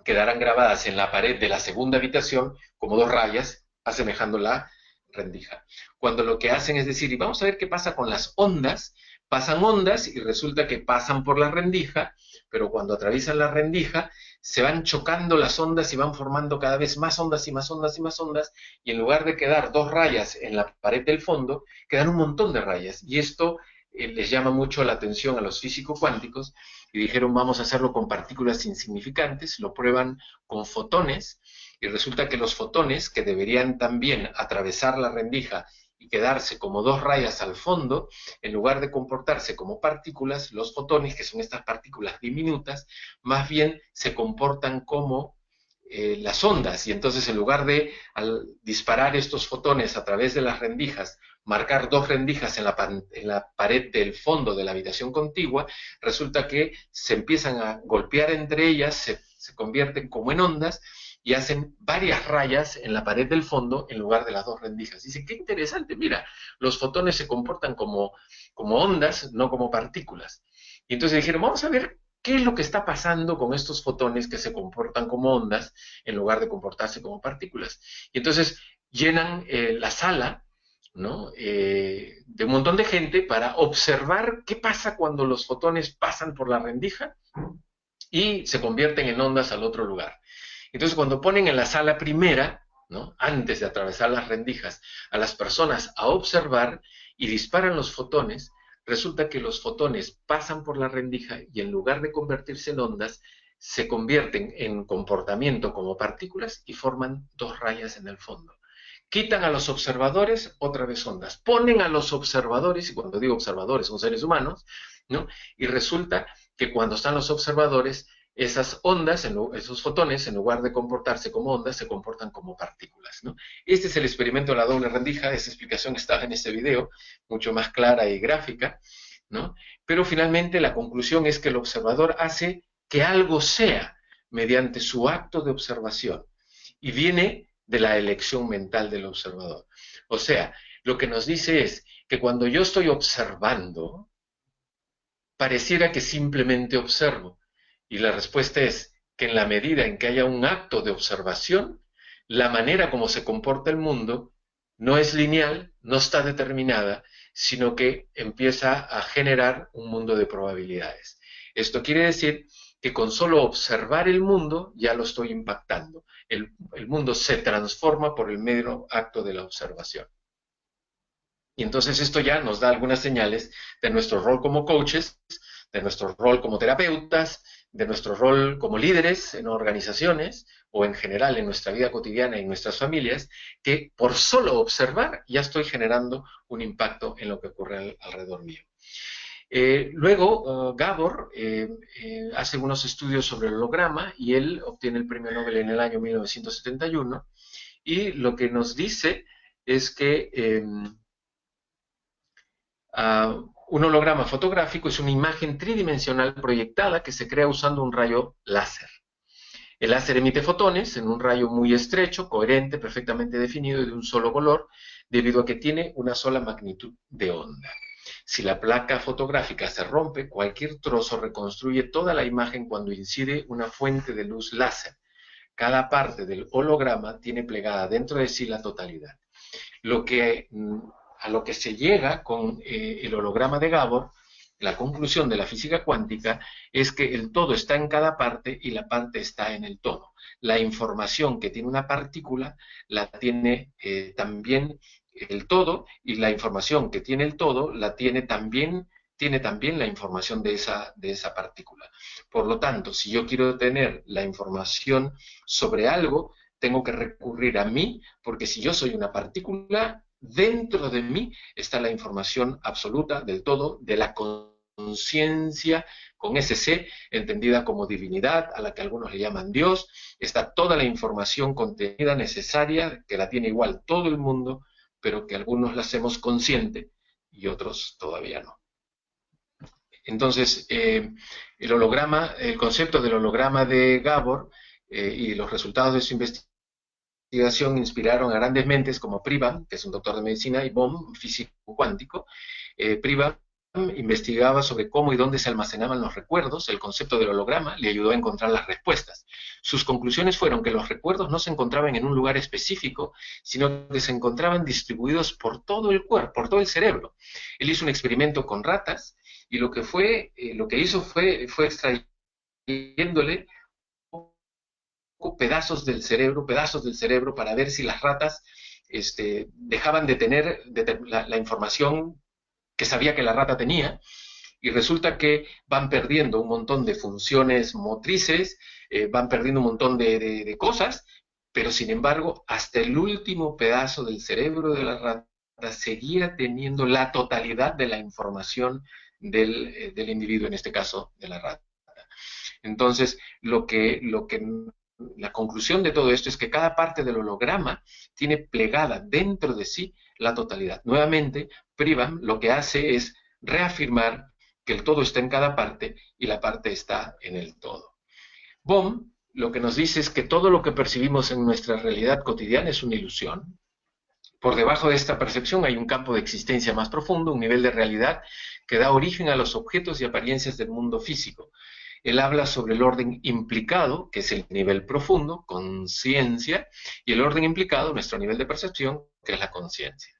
quedarán grabadas en la pared de la segunda habitación como dos rayas, asemejando la rendija. Cuando lo que hacen es decir, y vamos a ver qué pasa con las ondas, pasan ondas y resulta que pasan por la rendija, pero cuando atraviesan la rendija, se van chocando las ondas y van formando cada vez más ondas y más ondas y más ondas, y en lugar de quedar dos rayas en la pared del fondo, quedan un montón de rayas. Y esto les llama mucho la atención a los físicos cuánticos, y dijeron vamos a hacerlo con partículas insignificantes, lo prueban con fotones, y resulta que los fotones, que deberían también atravesar la rendija y quedarse como dos rayas al fondo, en lugar de comportarse como partículas, los fotones, que son estas partículas diminutas, más bien se comportan como las ondas, y entonces en lugar de al disparar estos fotones a través de las rendijas, marcar dos rendijas en la pared del fondo de la habitación contigua, resulta que se empiezan a golpear entre ellas, se convierten como en ondas y hacen varias rayas en la pared del fondo en lugar de las dos rendijas. Dice, qué interesante, mira, los fotones se comportan como ondas, no como partículas. Y entonces dijeron, vamos a ver qué es lo que está pasando con estos fotones que se comportan como ondas en lugar de comportarse como partículas. Y entonces llenan la sala, ¿no? De un montón de gente para observar qué pasa cuando los fotones pasan por la rendija y se convierten en ondas al otro lugar. Entonces, cuando ponen en la sala primera, ¿no? Antes de atravesar las rendijas, a las personas a observar y disparan los fotones, resulta que los fotones pasan por la rendija y en lugar de convertirse en ondas, se convierten en comportamiento como partículas y forman dos rayas en el fondo. Quitan a los observadores, otra vez ondas. Ponen a los observadores, y cuando digo observadores son seres humanos, ¿no? Y resulta que cuando están los observadores, esas ondas, esos fotones, en lugar de comportarse como ondas, se comportan como partículas, ¿no? Este es el experimento de la doble rendija, esa explicación estaba en este video, mucho más clara y gráfica, ¿no? Pero finalmente la conclusión es que el observador hace que algo sea mediante su acto de observación, y viene de la elección mental del observador. O sea, lo que nos dice es que cuando yo estoy observando, pareciera que simplemente observo. Y la respuesta es que en la medida en que haya un acto de observación, la manera como se comporta el mundo no es lineal, no está determinada, sino que empieza a generar un mundo de probabilidades. Esto quiere decir que con solo observar el mundo ya lo estoy impactando. El mundo se transforma por el mero acto de la observación. Y entonces esto ya nos da algunas señales de nuestro rol como coaches, de nuestro rol como terapeutas, de nuestro rol como líderes en organizaciones o en general en nuestra vida cotidiana y en nuestras familias, que por solo observar ya estoy generando un impacto en lo que ocurre alrededor mío. Luego, Gabor hace unos estudios sobre el holograma y él obtiene el premio Nobel en el año 1971, y lo que nos dice es que Un holograma fotográfico es una imagen tridimensional proyectada que se crea usando un rayo láser. El láser emite fotones en un rayo muy estrecho, coherente, perfectamente definido y de un solo color, debido a que tiene una sola magnitud de onda. Si la placa fotográfica se rompe, cualquier trozo reconstruye toda la imagen cuando incide una fuente de luz láser. Cada parte del holograma tiene plegada dentro de sí la totalidad. A lo que se llega con el holograma de Gabor, la conclusión de la física cuántica es que el todo está en cada parte y la parte está en el todo. La información que tiene una partícula la tiene también el todo, y la información que tiene el todo la tiene también la información de esa partícula. Por lo tanto, si yo quiero tener la información sobre algo, tengo que recurrir a mí, porque si yo soy una partícula, dentro de mí está la información absoluta del todo, de la conciencia, con ese C, entendida como divinidad, a la que algunos le llaman Dios. Está toda la información contenida necesaria, que la tiene igual todo el mundo, pero que algunos la hacemos consciente y otros todavía no. Entonces, el concepto del holograma de Gabor y los resultados de su investigación inspiraron a grandes mentes como Pribram, que es un doctor de medicina, y Bohm, físico cuántico. Pribram investigaba sobre cómo y dónde se almacenaban los recuerdos. El concepto del holograma le ayudó a encontrar las respuestas. Sus conclusiones fueron que los recuerdos no se encontraban en un lugar específico, sino que se encontraban distribuidos por todo el cuerpo, por todo el cerebro. Él hizo un experimento con ratas y lo que hizo fue extrayéndole pedazos del cerebro para ver si las ratas dejaban de tener la información que sabía que la rata tenía, y resulta que van perdiendo un montón de funciones motrices, van perdiendo un montón de cosas, pero sin embargo, hasta el último pedazo del cerebro de la rata seguía teniendo la totalidad de la información del individuo, en este caso de la rata. Entonces, la conclusión de todo esto es que cada parte del holograma tiene plegada dentro de sí la totalidad. Nuevamente, Pribram lo que hace es reafirmar que el todo está en cada parte y la parte está en el todo. Bohm lo que nos dice es que todo lo que percibimos en nuestra realidad cotidiana es una ilusión. Por debajo de esta percepción hay un campo de existencia más profundo, un nivel de realidad que da origen a los objetos y apariencias del mundo físico. Él habla sobre el orden implicado, que es el nivel profundo, conciencia, y el orden implicado, nuestro nivel de percepción, que es la conciencia.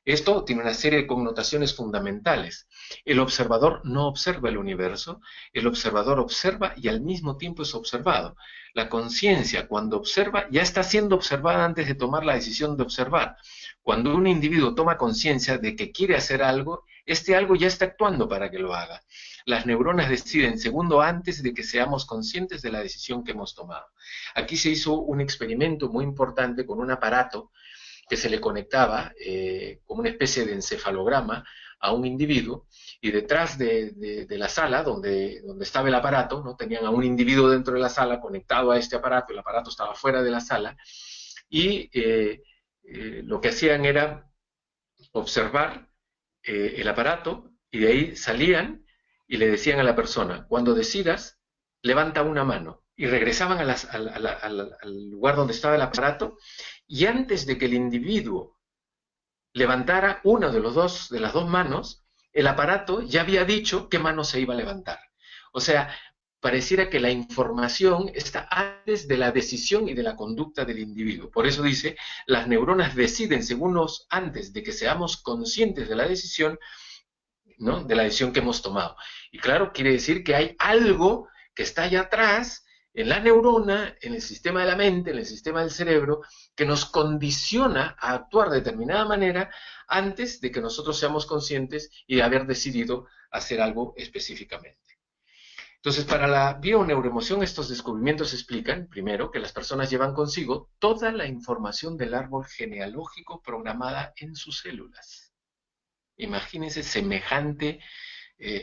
Esto tiene una serie de connotaciones fundamentales. El observador no observa el universo, el observador observa y al mismo tiempo es observado. La conciencia, cuando observa, ya está siendo observada antes de tomar la decisión de observar. Cuando un individuo toma conciencia de que quiere hacer algo, este algo ya está actuando para que lo haga. Las neuronas deciden segundo antes de que seamos conscientes de la decisión que hemos tomado. Aquí se hizo un experimento muy importante con un aparato que se le conectaba como una especie de encefalograma a un individuo, y detrás de la sala donde estaba el aparato, ¿no? Tenían a un individuo dentro de la sala conectado a este aparato, el aparato estaba fuera de la sala, y lo que hacían era observar el aparato, y de ahí salían y le decían a la persona: cuando decidas, levanta una mano, y regresaban al lugar donde estaba el aparato, y antes de que el individuo levantara una de las dos manos, el aparato ya había dicho qué mano se iba a levantar. O sea, pareciera que la información está antes de la decisión y de la conducta del individuo. Por eso dice, las neuronas deciden segundos antes de que seamos conscientes de la decisión, ¿no? De la decisión que hemos tomado. Y claro, quiere decir que hay algo que está allá atrás, en la neurona, en el sistema de la mente, en el sistema del cerebro, que nos condiciona a actuar de determinada manera antes de que nosotros seamos conscientes y de haber decidido hacer algo específicamente. Entonces, para la bioneuroemoción, estos descubrimientos explican, primero, que las personas llevan consigo toda la información del árbol genealógico programada en sus células. Imagínense semejante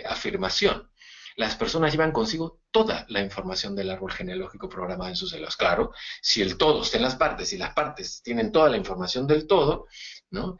afirmación. Las personas llevan consigo toda la información del árbol genealógico programada en sus células. Claro, si el todo está en las partes y las partes tienen toda la información del todo, ¿no?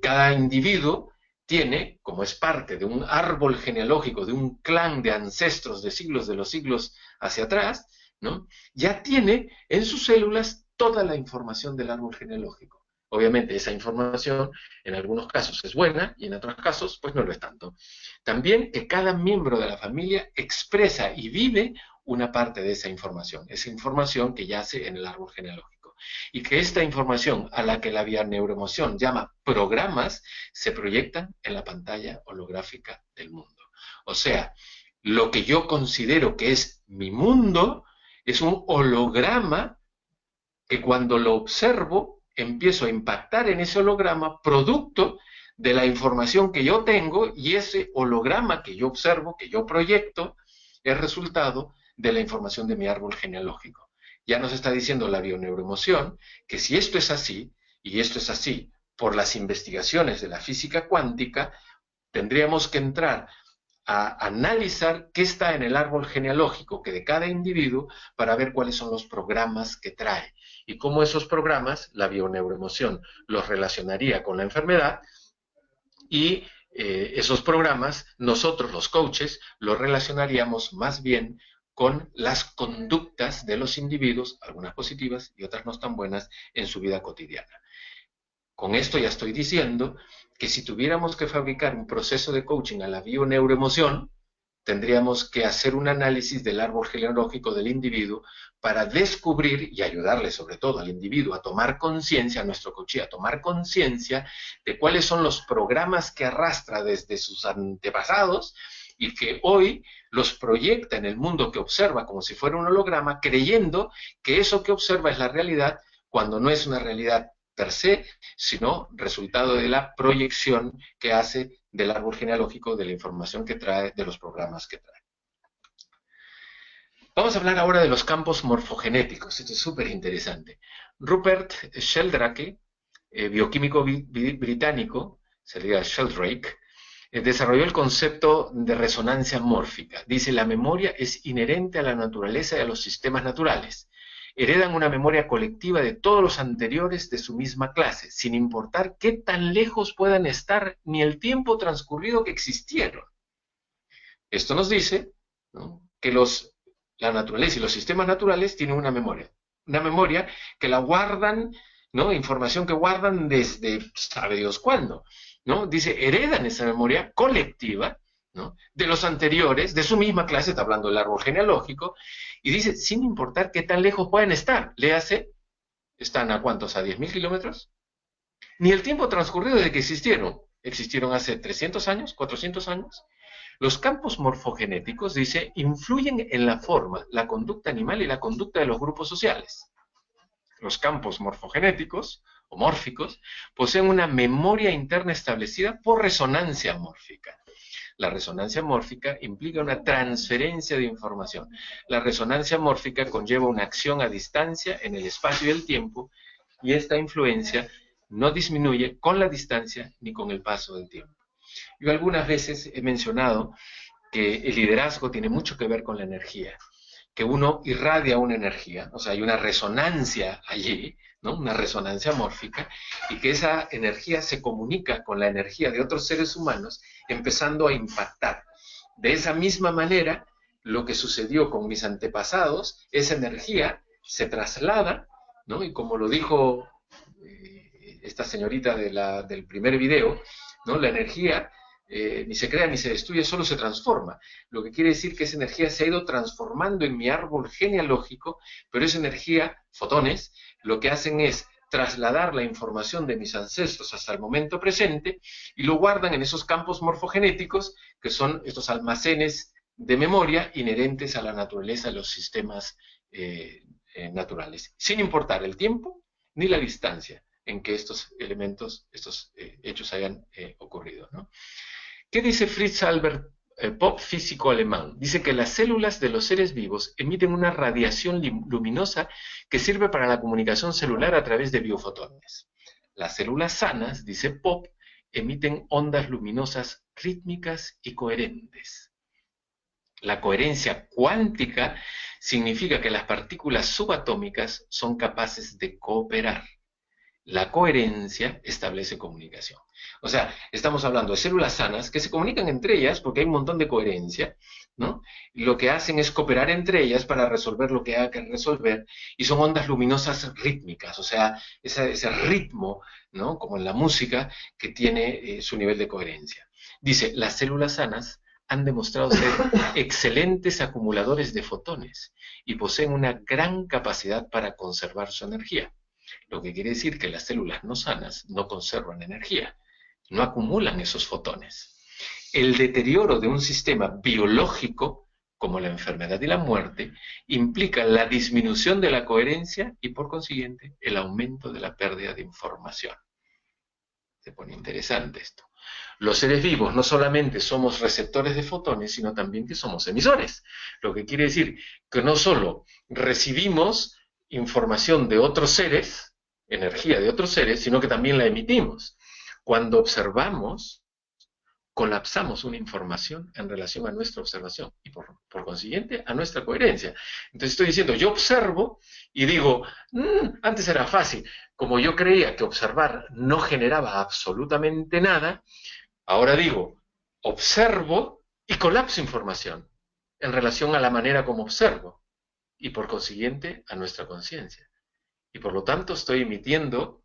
Cada individuo tiene, como es parte de un árbol genealógico, de un clan de ancestros de los siglos hacia atrás, ¿no? Ya tiene en sus células toda la información del árbol genealógico. Obviamente esa información en algunos casos es buena y en otros casos pues no lo es tanto. También que cada miembro de la familia expresa y vive una parte de esa información que yace en el árbol genealógico. Y que esta información, a la que la bioneuroemoción llama programas, se proyectan en la pantalla holográfica del mundo. O sea, lo que yo considero que es mi mundo es un holograma que cuando lo observo empiezo a impactar en ese holograma producto de la información que yo tengo, y ese holograma que yo observo, que yo proyecto, es resultado de la información de mi árbol genealógico. Ya nos está diciendo la bioneuroemoción que si esto es así, y esto es así por las investigaciones de la física cuántica, tendríamos que entrar a analizar qué está en el árbol genealógico que de cada individuo para ver cuáles son los programas que trae y cómo esos programas, la bioneuroemoción, los relacionaría con la enfermedad, y esos programas, nosotros los coaches, los relacionaríamos más bien con las conductas de los individuos, algunas positivas y otras no tan buenas, en su vida cotidiana. Con esto ya estoy diciendo que si tuviéramos que fabricar un proceso de coaching a la bioneuroemoción, tendríamos que hacer un análisis del árbol genealógico del individuo para descubrir y ayudarle sobre todo al individuo a tomar conciencia, a nuestro coach, a tomar conciencia de cuáles son los programas que arrastra desde sus antepasados y que hoy los proyecta en el mundo que observa como si fuera un holograma, creyendo que eso que observa es la realidad, cuando no es una realidad per se, sino resultado de la proyección que hace del árbol genealógico, de la información que trae, de los programas que trae. Vamos a hablar ahora de los campos morfogenéticos. Esto es súper interesante. Rupert Sheldrake, bioquímico británico, sería Sheldrake, desarrolló el concepto de resonancia mórfica. Dice, la memoria es inherente a la naturaleza y a los sistemas naturales. Heredan una memoria colectiva de todos los anteriores de su misma clase, sin importar qué tan lejos puedan estar ni el tiempo transcurrido que existieron. Esto nos dice, ¿no?, que la naturaleza y los sistemas naturales tienen una memoria que la guardan, ¿no?, información que guardan desde sabe Dios cuándo, ¿no? Dice, heredan esa memoria colectiva, ¿no?, de los anteriores, de su misma clase, está hablando del árbol genealógico, y dice, sin importar qué tan lejos pueden estar, léase, ¿están a cuántos? ¿A 10.000 kilómetros? Ni el tiempo transcurrido desde que existieron hace 300 años, 400 años. Los campos morfogenéticos, dice, influyen en la forma, la conducta animal y la conducta de los grupos sociales. Los campos morfogenéticos, o mórficos, poseen una memoria interna establecida por resonancia mórfica. La resonancia mórfica implica una transferencia de información. La resonancia mórfica conlleva una acción a distancia en el espacio y el tiempo, y esta influencia no disminuye con la distancia ni con el paso del tiempo. Yo algunas veces he mencionado que el liderazgo tiene mucho que ver con la energía, que uno irradia una energía, o sea, hay una resonancia allí, ¿no?, una resonancia mórfica, y que esa energía se comunica con la energía de otros seres humanos, empezando a impactar. De esa misma manera, lo que sucedió con mis antepasados, esa energía se traslada, ¿no?, y como lo dijo esta señorita del primer video, ¿no?, la energía ni se crea ni se destruye, solo se transforma. Lo que quiere decir que esa energía se ha ido transformando en mi árbol genealógico, pero esa energía, fotones, lo que hacen es trasladar la información de mis ancestros hasta el momento presente y lo guardan en esos campos morfogenéticos, que son estos almacenes de memoria inherentes a la naturaleza de los sistemas naturales, sin importar el tiempo ni la distancia en que estos elementos, estos hechos hayan ocurrido, ¿no? ¿Qué dice Fritz Albert Popp, físico alemán? Dice que las células de los seres vivos emiten una radiación luminosa que sirve para la comunicación celular a través de biofotones. Las células sanas, dice Popp, emiten ondas luminosas rítmicas y coherentes. La coherencia cuántica significa que las partículas subatómicas son capaces de cooperar. La coherencia establece comunicación. O sea, estamos hablando de células sanas que se comunican entre ellas porque hay un montón de coherencia, ¿no? Lo que hacen es cooperar entre ellas para resolver lo que haya que resolver, y son ondas luminosas rítmicas, o sea, ese ritmo, ¿no? Como en la música, que tiene su nivel de coherencia. Dice, las células sanas han demostrado ser excelentes acumuladores de fotones y poseen una gran capacidad para conservar su energía. Lo que quiere decir que las células no sanas no conservan energía, no acumulan esos fotones. El deterioro de un sistema biológico, como la enfermedad y la muerte, implica la disminución de la coherencia y, por consiguiente, el aumento de la pérdida de información. Se pone interesante esto. Los seres vivos no solamente somos receptores de fotones, sino también que somos emisores. Lo que quiere decir que no solo recibimos información de otros seres, energía de otros seres, sino que también la emitimos. Cuando observamos, colapsamos una información en relación a nuestra observación y por consiguiente a nuestra coherencia. Entonces estoy diciendo, yo observo y digo, antes era fácil, como yo creía que observar no generaba absolutamente nada, ahora digo, observo y colapso información en relación a la manera como observo y por consiguiente a nuestra conciencia. Y por lo tanto estoy emitiendo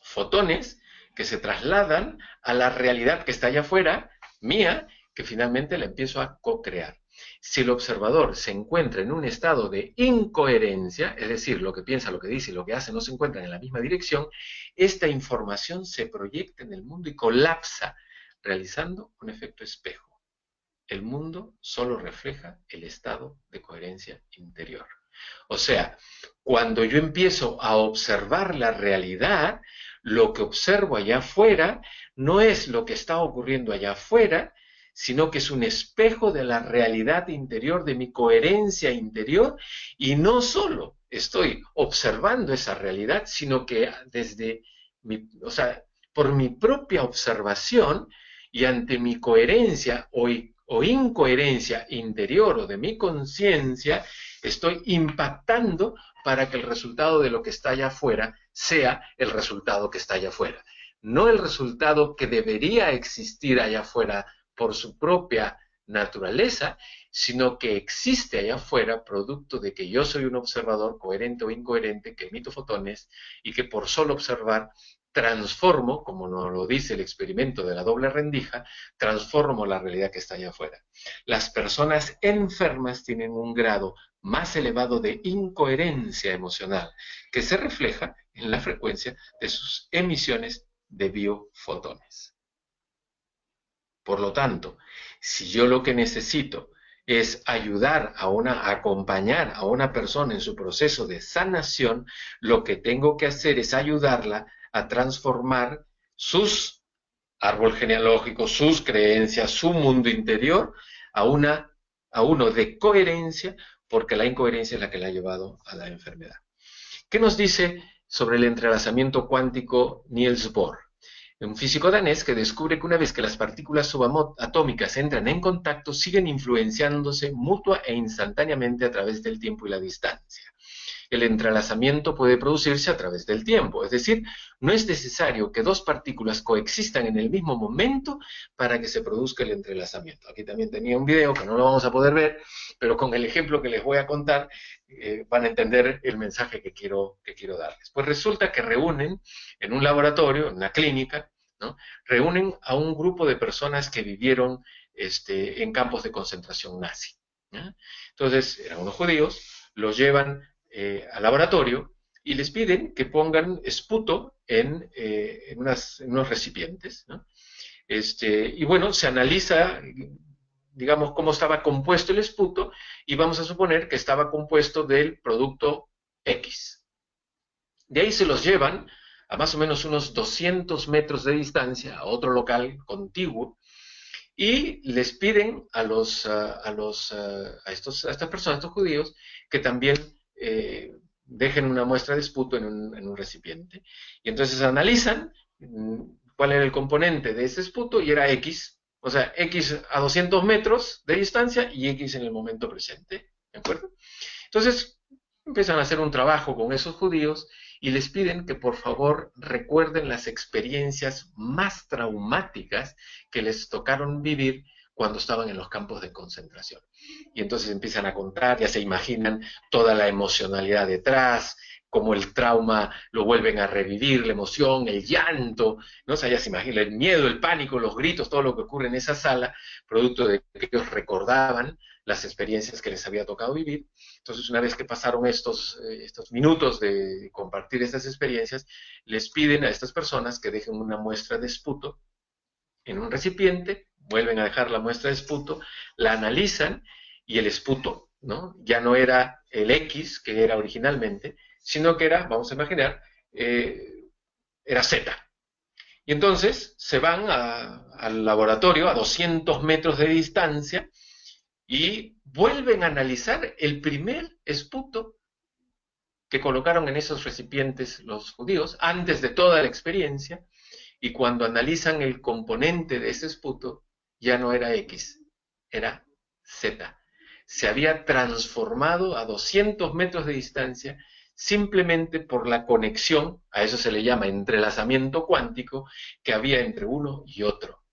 fotones que se trasladan a la realidad que está allá afuera, mía, que finalmente la empiezo a co-crear. Si el observador se encuentra en un estado de incoherencia, es decir, lo que piensa, lo que dice y lo que hace no se encuentran en la misma dirección, esta información se proyecta en el mundo y colapsa, realizando un efecto espejo. El mundo solo refleja el estado de coherencia interior. O sea, cuando yo empiezo a observar la realidad, lo que observo allá afuera no es lo que está ocurriendo allá afuera, sino que es un espejo de la realidad interior, de mi coherencia interior, y no solo estoy observando esa realidad, sino que por mi propia observación y ante mi coherencia o incoherencia interior o de mi conciencia, estoy impactando para que el resultado de lo que está allá afuera sea el resultado que está allá afuera. No el resultado que debería existir allá afuera por su propia naturaleza, sino que existe allá afuera producto de que yo soy un observador coherente o incoherente, que emito fotones y que por solo observar transformo, como nos lo dice el experimento de la doble rendija, transformo la realidad que está allá afuera. Las personas enfermas tienen un grado más elevado de incoherencia emocional, que se refleja en la frecuencia de sus emisiones de biofotones. Por lo tanto, si yo lo que necesito es ayudar acompañar a una persona en su proceso de sanación, lo que tengo que hacer es ayudarla a transformar sus árbol genealógico, sus creencias, su mundo interior a uno de coherencia, porque la incoherencia es la que la ha llevado a la enfermedad. ¿Qué nos dice sobre el entrelazamiento cuántico Niels Bohr? Un físico danés que descubre que una vez que las partículas subatómicas entran en contacto, siguen influenciándose mutua e instantáneamente a través del tiempo y la distancia. El entrelazamiento puede producirse a través del tiempo, es decir, no es necesario que dos partículas coexistan en el mismo momento para que se produzca el entrelazamiento. Aquí también tenía un video que no lo vamos a poder ver, pero con el ejemplo que les voy a contar van a entender el mensaje que quiero darles. Pues resulta que reúnen en un laboratorio, en una clínica, ¿no? Reúnen a un grupo de personas que vivieron en campos de concentración nazi, ¿no? Entonces, eran unos judíos, los llevan al laboratorio y les piden que pongan esputo en unos recipientes, ¿no? Y bueno, se analiza, digamos, cómo estaba compuesto el esputo y vamos a suponer que estaba compuesto del producto X. De ahí se los llevan a más o menos unos 200 metros de distancia a otro local contiguo y les piden a estas personas, a estos judíos, que también dejen una muestra de esputo en un recipiente. Y entonces analizan cuál era el componente de ese esputo y era X, o sea, X a 200 metros de distancia y X en el momento presente, ¿de acuerdo? Entonces empiezan a hacer un trabajo con esos judíos y les piden que por favor recuerden las experiencias más traumáticas que les tocaron vivir cuando estaban en los campos de concentración. Y entonces empiezan a contar, ya se imaginan toda la emocionalidad detrás, cómo el trauma lo vuelven a revivir, la emoción, el llanto, ¿no? O sea, ya se imagina el miedo, el pánico, los gritos, todo lo que ocurre en esa sala, producto de que ellos recordaban las experiencias que les había tocado vivir. Entonces, una vez que pasaron estos minutos de compartir estas experiencias, les piden a estas personas que dejen una muestra de esputo en un recipiente, vuelven a dejar la muestra de esputo, la analizan y el esputo, ¿no? Ya no era el X que era originalmente, sino que era, vamos a imaginar, era Z. Y entonces se van al laboratorio a 200 metros de distancia y vuelven a analizar el primer esputo que colocaron en esos recipientes los judíos antes de toda la experiencia, y cuando analizan el componente de ese esputo, ya no era X, era Z. Se había transformado a 200 metros de distancia simplemente por la conexión, a eso se le llama entrelazamiento cuántico, que había entre uno y otro.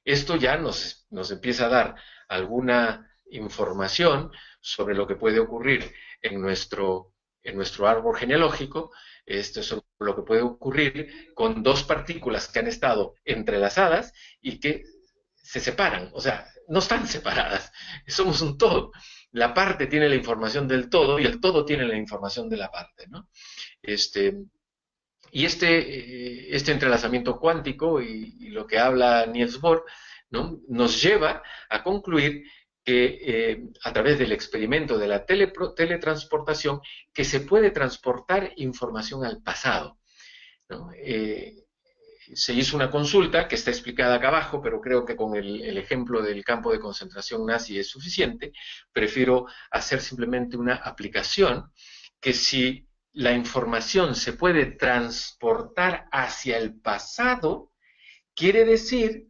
Esto ya nos empieza a dar alguna información sobre lo que puede ocurrir en nuestro árbol genealógico. Esto es lo que puede ocurrir con dos partículas que han estado entrelazadas y que se separan, o sea, no están separadas, somos un todo. La parte tiene la información del todo y el todo tiene la información de la parte, ¿no? Y este entrelazamiento cuántico y lo que habla Niels Bohr, ¿no? Nos lleva a concluir que a través del experimento de la teletransportación, que se puede transportar información al pasado, ¿no? Se hizo una consulta que está explicada acá abajo, pero creo que con el ejemplo del campo de concentración nazi es suficiente. Prefiero hacer simplemente una aplicación que si la información se puede transportar hacia el pasado, quiere decir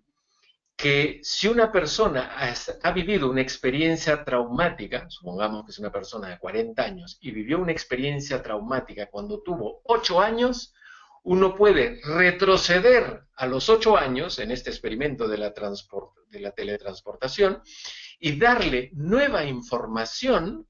que si una persona ha vivido una experiencia traumática, supongamos que es una persona de 40 años y vivió una experiencia traumática cuando tuvo 8 años, uno puede retroceder a los 8 años en este experimento de la teletransportación y darle nueva información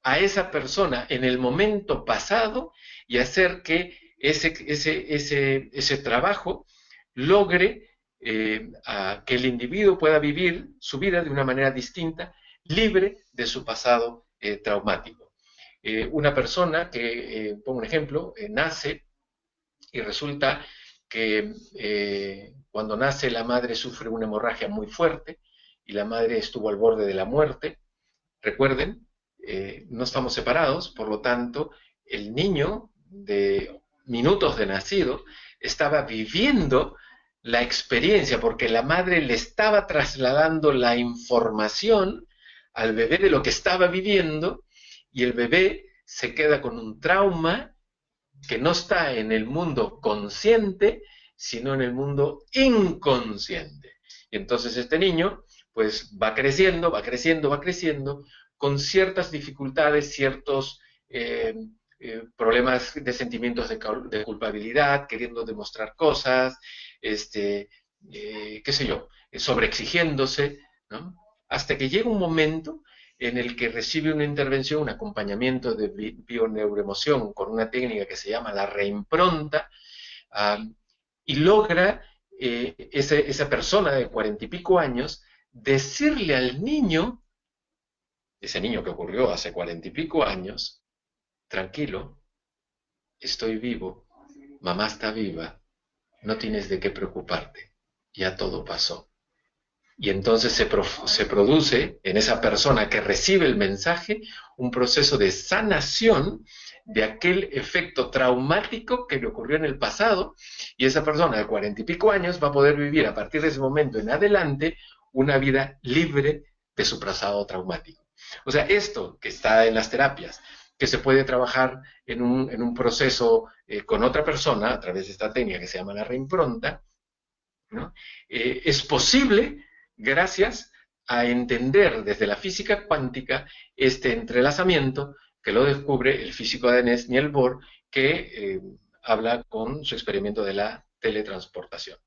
a esa persona en el momento pasado y hacer que ese trabajo logre que el individuo pueda vivir su vida de una manera distinta, libre de su pasado traumático. Una persona que, pongo un ejemplo, nace y resulta que cuando nace la madre sufre una hemorragia muy fuerte y la madre estuvo al borde de la muerte. Recuerden, no estamos separados, por lo tanto, el niño de minutos de nacido estaba viviendo la experiencia, porque la madre le estaba trasladando la información al bebé de lo que estaba viviendo, y el bebé se queda con un trauma que no está en el mundo consciente, sino en el mundo inconsciente. Y entonces este niño, pues va creciendo, va creciendo, va creciendo, con ciertas dificultades, ciertos problemas de sentimientos de culpabilidad, queriendo demostrar cosas, qué sé yo, sobreexigiéndose, ¿no? Hasta que llega un momento en el que recibe una intervención, un acompañamiento de bioneuroemoción con una técnica que se llama la reimpronta, y logra esa persona de 40 y pico años decirle al niño, ese niño que ocurrió hace 40 y pico años, tranquilo, estoy vivo, mamá está viva, no tienes de qué preocuparte, ya todo pasó. Y entonces se produce en esa persona que recibe el mensaje un proceso de sanación de aquel efecto traumático que le ocurrió en el pasado, y esa persona de 40 y pico años va a poder vivir a partir de ese momento en adelante una vida libre de su pasado traumático. O sea, esto que está en las terapias, que se puede trabajar en un proceso con otra persona a través de esta técnica que se llama la reimpronta, ¿no? Es posible gracias a entender desde la física cuántica este entrelazamiento que lo descubre el físico danés Niels Bohr que habla con su experimento de la teletransportación.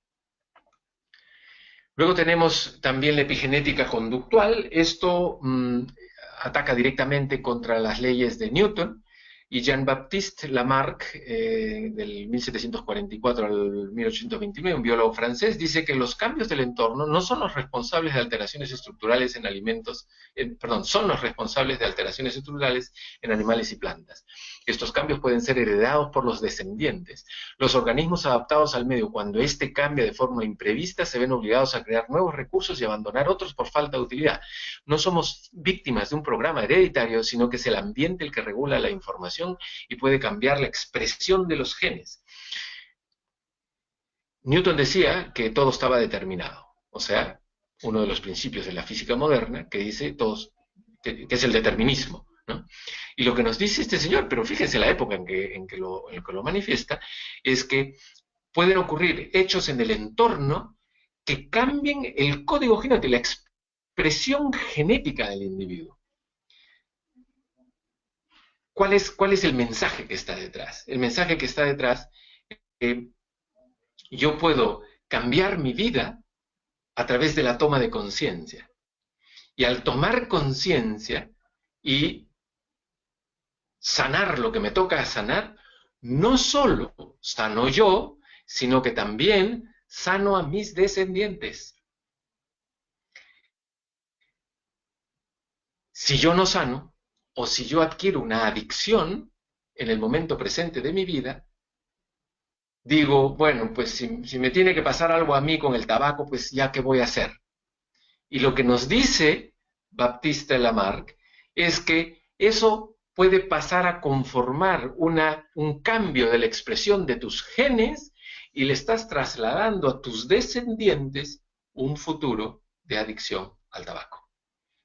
Luego tenemos también la epigenética conductual. Esto ataca directamente contra las leyes de Newton, y Jean-Baptiste Lamarck, del 1744 al 1829, un biólogo francés, dice que los cambios del entorno no son los responsables de alteraciones estructurales en alimentos, son los responsables de alteraciones estructurales en animales y plantas. Estos cambios pueden ser heredados por los descendientes. Los organismos adaptados al medio, cuando éste cambia de forma imprevista, se ven obligados a crear nuevos recursos y abandonar otros por falta de utilidad. No somos víctimas de un programa hereditario, sino que es el ambiente el que regula la información y puede cambiar la expresión de los genes. Newton decía que todo estaba determinado, o sea, uno de los principios de la física moderna que dice que es el determinismo, ¿no? Y lo que nos dice este señor, pero fíjense la época en que lo manifiesta, es que pueden ocurrir hechos en el entorno que cambien el código genético, la expresión genética del individuo. ¿Cuál es el mensaje que está detrás? El mensaje que está detrás es que yo puedo cambiar mi vida a través de la toma de conciencia. Y al tomar conciencia y sanar lo que me toca sanar, no solo sano yo, sino que también sano a mis descendientes. Si yo no sano, o si yo adquiero una adicción en el momento presente de mi vida, digo, bueno, pues si me tiene que pasar algo a mí con el tabaco, pues ya qué voy a hacer. Y lo que nos dice Baptiste Lamarck es que eso puede pasar a conformar un cambio de la expresión de tus genes y le estás trasladando a tus descendientes un futuro de adicción al tabaco.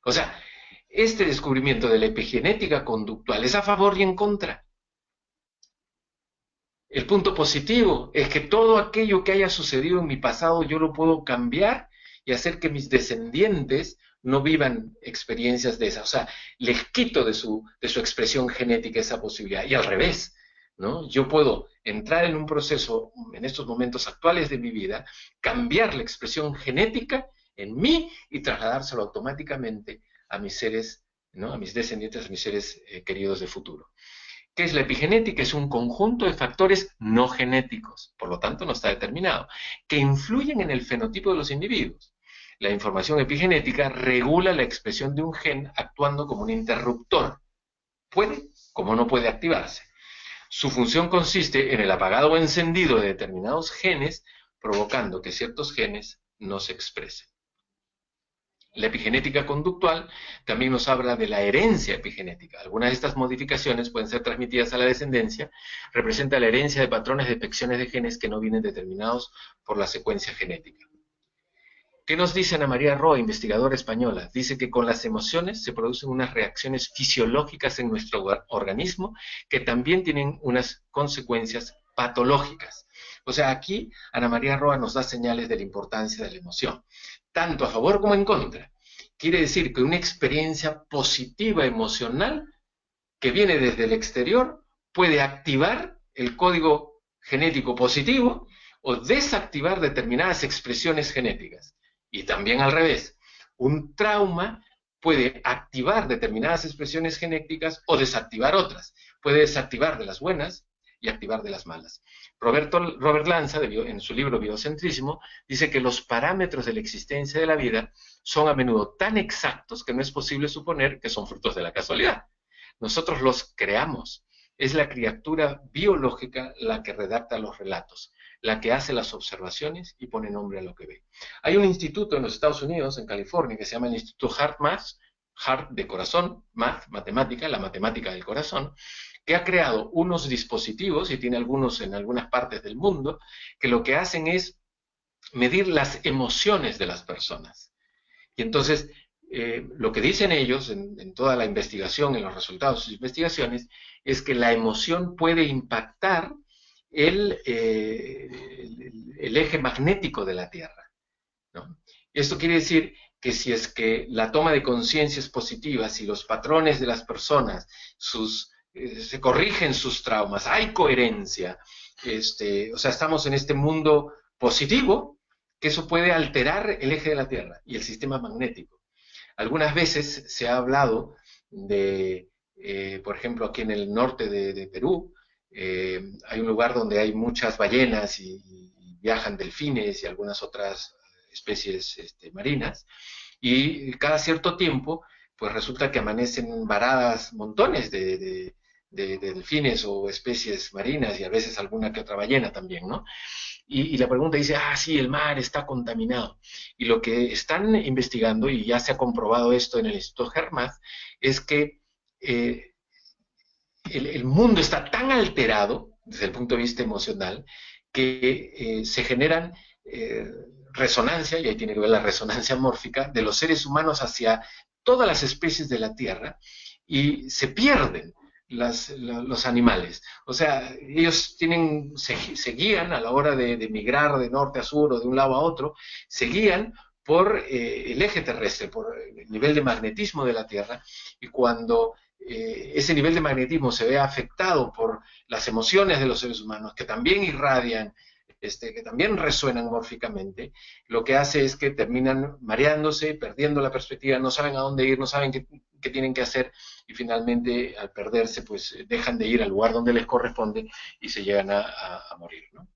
O sea, este descubrimiento de la epigenética conductual es a favor y en contra. El punto positivo es que todo aquello que haya sucedido en mi pasado yo lo puedo cambiar y hacer que mis descendientes no vivan experiencias de esas. O sea, les quito de su expresión genética esa posibilidad. Y al revés, ¿no? Yo puedo entrar en un proceso, en estos momentos actuales de mi vida, cambiar la expresión genética en mí y trasladárselo automáticamente a mis seres, ¿no? A mis descendientes, a mis seres queridos de futuro. ¿Qué es la epigenética? Es un conjunto de factores no genéticos, por lo tanto no está determinado, que influyen en el fenotipo de los individuos. La información epigenética regula la expresión de un gen actuando como un interruptor. Puede, como no puede activarse. Su función consiste en el apagado o encendido de determinados genes, provocando que ciertos genes no se expresen. La epigenética conductual también nos habla de la herencia epigenética. Algunas de estas modificaciones pueden ser transmitidas a la descendencia. Representa la herencia de patrones de detecciones de genes que no vienen determinados por la secuencia genética. ¿Qué nos dice Ana María Roa, investigadora española? Dice que con las emociones se producen unas reacciones fisiológicas en nuestro organismo que también tienen unas consecuencias patológicas. O sea, aquí Ana María Roa nos da señales de la importancia de la emoción, tanto a favor como en contra. Quiere decir que una experiencia positiva emocional que viene desde el exterior puede activar el código genético positivo o desactivar determinadas expresiones genéticas. Y también al revés, un trauma puede activar determinadas expresiones genéticas o desactivar otras. Puede desactivar de las buenas y activar de las malas. Robert Lanza, en su libro Biocentrismo, dice que los parámetros de la existencia de la vida son a menudo tan exactos que no es posible suponer que son frutos de la casualidad. Nosotros los creamos. Es la criatura biológica la que redacta los relatos, la que hace las observaciones y pone nombre a lo que ve. Hay un instituto en los Estados Unidos, en California, que se llama el Instituto Heart de corazón, Math, matemática, la matemática del corazón, que ha creado unos dispositivos, y tiene algunos en algunas partes del mundo, que lo que hacen es medir las emociones de las personas. Y entonces, lo que dicen ellos en toda la investigación, en los resultados de sus investigaciones, es que la emoción puede impactar el eje magnético de la Tierra, ¿no? Esto quiere decir que si es que la toma de conciencia es positiva, si los patrones de las personas, sus se corrigen sus traumas, hay coherencia. O sea, estamos en este mundo positivo, que eso puede alterar el eje de la Tierra y el sistema magnético. Algunas veces se ha hablado de, por ejemplo, aquí en el norte de Perú, hay un lugar donde hay muchas ballenas y viajan delfines y algunas otras especies marinas, y cada cierto tiempo, pues resulta que amanecen varadas montones de delfines o especies marinas y a veces alguna que otra ballena también, ¿no? Y la pregunta dice, ah, sí, el mar está contaminado. Y lo que están investigando, y ya se ha comprobado esto en el Instituto Germán, es que eh, el mundo está tan alterado desde el punto de vista emocional que se generan eh, resonancia, y ahí tiene que ver la resonancia mórfica, de los seres humanos hacia todas las especies de la Tierra y se pierden los animales. O sea, ellos se guían a la hora de migrar de norte a sur o de un lado a otro, se guían por el eje terrestre, por el nivel de magnetismo de la Tierra, y cuando ese nivel de magnetismo se ve afectado por las emociones de los seres humanos, que también irradian, que también resuenan mórficamente, lo que hace es que terminan mareándose, perdiendo la perspectiva, no saben a dónde ir, no saben qué tienen que hacer, y finalmente al perderse, pues dejan de ir al lugar donde les corresponde y se llegan a morir, ¿no?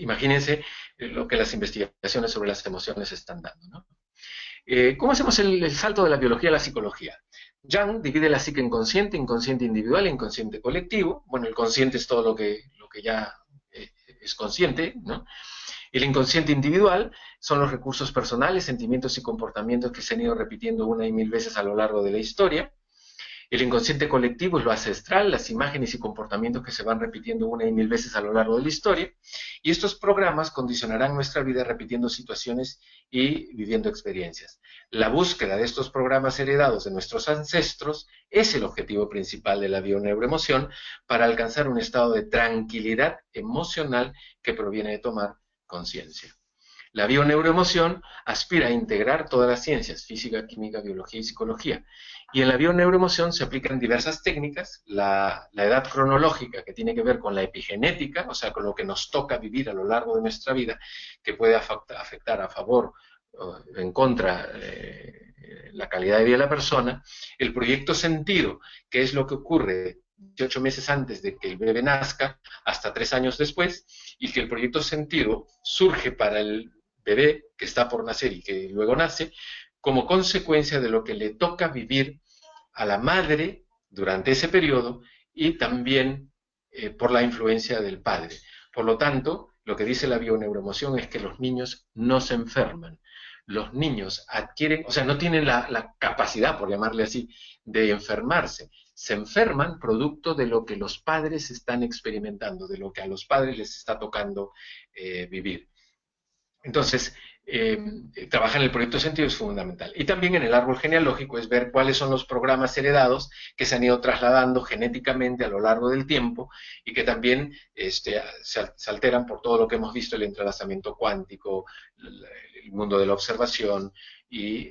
Imagínense lo que las investigaciones sobre las emociones están dando, ¿no? ¿Cómo hacemos el salto de la biología a la psicología? Jung divide la psique en consciente, inconsciente individual e inconsciente colectivo. Bueno, el consciente es todo lo que ya es consciente, ¿no? El inconsciente individual son los recursos personales, sentimientos y comportamientos que se han ido repitiendo una y mil veces a lo largo de la historia. El inconsciente colectivo es lo ancestral, las imágenes y comportamientos que se van repitiendo una y mil veces a lo largo de la historia, y estos programas condicionarán nuestra vida repitiendo situaciones y viviendo experiencias. La búsqueda de estos programas heredados de nuestros ancestros es el objetivo principal de la bioneuroemoción para alcanzar un estado de tranquilidad emocional que proviene de tomar conciencia. La bioneuroemoción aspira a integrar todas las ciencias, física, química, biología y psicología. Y en la bioneuroemoción se aplican diversas técnicas, la edad cronológica, que tiene que ver con la epigenética, o sea, con lo que nos toca vivir a lo largo de nuestra vida, que puede afectar a favor o en contra la calidad de vida de la persona. El proyecto sentido, que es lo que ocurre 18 meses antes de que el bebé nazca, hasta 3 años después, y que el proyecto sentido surge para el bebé que está por nacer y que luego nace, como consecuencia de lo que le toca vivir a la madre durante ese periodo y también por la influencia del padre. Por lo tanto, lo que dice la bioneuroemoción es que los niños no se enferman. Los niños adquieren, o sea, no tienen la capacidad, por llamarle así, de enfermarse. Se enferman producto de lo que los padres están experimentando, de lo que a los padres les está tocando vivir. Entonces, trabajar en el proyecto de sentido es fundamental. Y también en el árbol genealógico es ver cuáles son los programas heredados que se han ido trasladando genéticamente a lo largo del tiempo y que también se alteran por todo lo que hemos visto, el entrelazamiento cuántico, el mundo de la observación y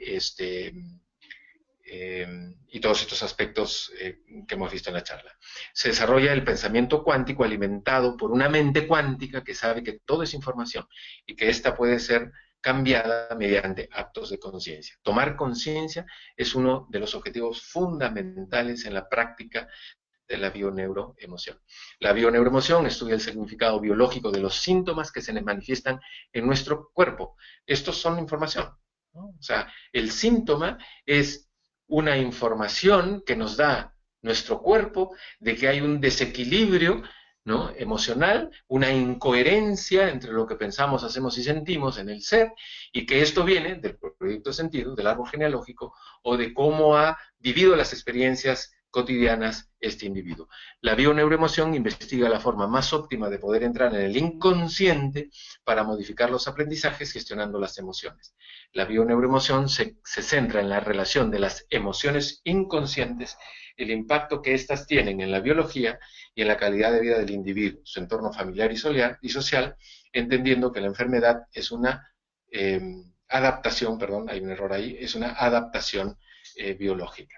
todos estos aspectos que hemos visto en la charla. Se desarrolla el pensamiento cuántico alimentado por una mente cuántica que sabe que todo es información y que ésta puede ser cambiada mediante actos de conciencia. Tomar conciencia es uno de los objetivos fundamentales en la práctica de la bioneuroemoción. La bioneuroemoción estudia el significado biológico de los síntomas que se manifiestan en nuestro cuerpo. Estos son información, ¿no? O sea, el síntoma es una información que nos da nuestro cuerpo de que hay un desequilibrio, ¿no?, emocional, una incoherencia entre lo que pensamos, hacemos y sentimos en el ser, y que esto viene del proyecto de sentido, del árbol genealógico, o de cómo ha vivido las experiencias cotidianas este individuo. La bioneuroemoción investiga la forma más óptima de poder entrar en el inconsciente para modificar los aprendizajes gestionando las emociones. La bioneuroemoción se centra en la relación de las emociones inconscientes, el impacto que éstas tienen en la biología y en la calidad de vida del individuo, su entorno familiar y social, entendiendo que la enfermedad es una adaptación, perdón, hay un error ahí, es una adaptación biológica.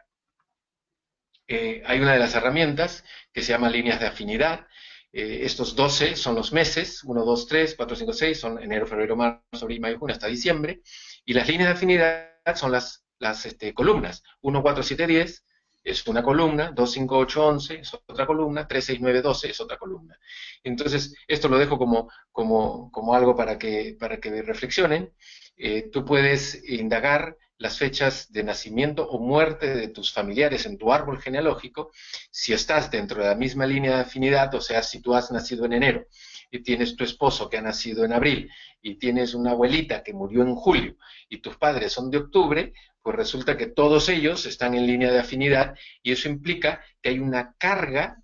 hay una de las herramientas que se llama líneas de afinidad. Estos 12 son los meses, 1, 2, 3, 4, 5, 6, son enero, febrero, marzo, abril, mayo, junio, hasta diciembre. Y las líneas de afinidad son las columnas. 1, 4, 7, 10 es una columna, 2, 5, 8, 11 es otra columna, 3, 6, 9, 12 es otra columna. Entonces, esto lo dejo como algo para que reflexionen. Tú puedes indagar las fechas de nacimiento o muerte de tus familiares en tu árbol genealógico, si estás dentro de la misma línea de afinidad, o sea, si tú has nacido en enero y tienes tu esposo que ha nacido en abril y tienes una abuelita que murió en julio y tus padres son de octubre, pues resulta que todos ellos están en línea de afinidad y eso implica que hay una carga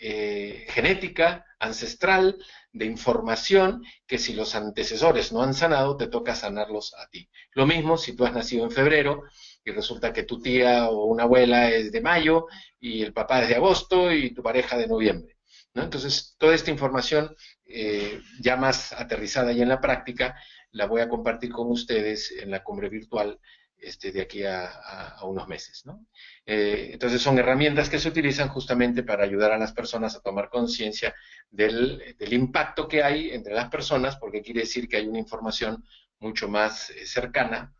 genética, ancestral, de información, que si los antecesores no han sanado, te toca sanarlos a ti. Lo mismo si tú has nacido en febrero y resulta que tu tía o una abuela es de mayo y el papá es de agosto y tu pareja de noviembre, ¿no? Entonces, toda esta información ya más aterrizada y en la práctica, la voy a compartir con ustedes en la cumbre virtual de aquí a unos meses, ¿no? Entonces son herramientas que se utilizan justamente para ayudar a las personas a tomar conciencia del impacto que hay entre las personas, porque quiere decir que hay una información mucho más cercana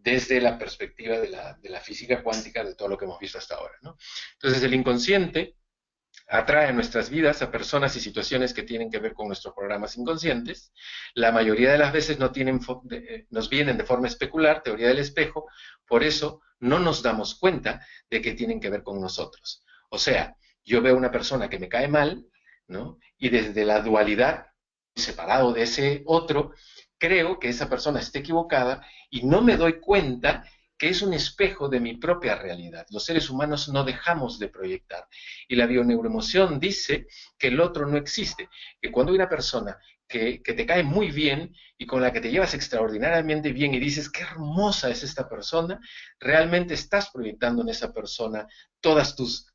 desde la perspectiva de la física cuántica de todo lo que hemos visto hasta ahora, ¿no? Entonces el inconsciente atrae a nuestras vidas a personas y situaciones que tienen que ver con nuestros programas inconscientes. La mayoría de las veces nos vienen de forma especular, teoría del espejo, por eso no nos damos cuenta de que tienen que ver con nosotros. O sea, yo veo una persona que me cae mal, ¿no? Y desde la dualidad, separado de ese otro, creo que esa persona está equivocada y no me doy cuenta que es un espejo de mi propia realidad. Los seres humanos no dejamos de proyectar. Y la bioneuroemoción dice que el otro no existe, que cuando hay una persona que te cae muy bien y con la que te llevas extraordinariamente bien y dices, qué hermosa es esta persona, realmente estás proyectando en esa persona tu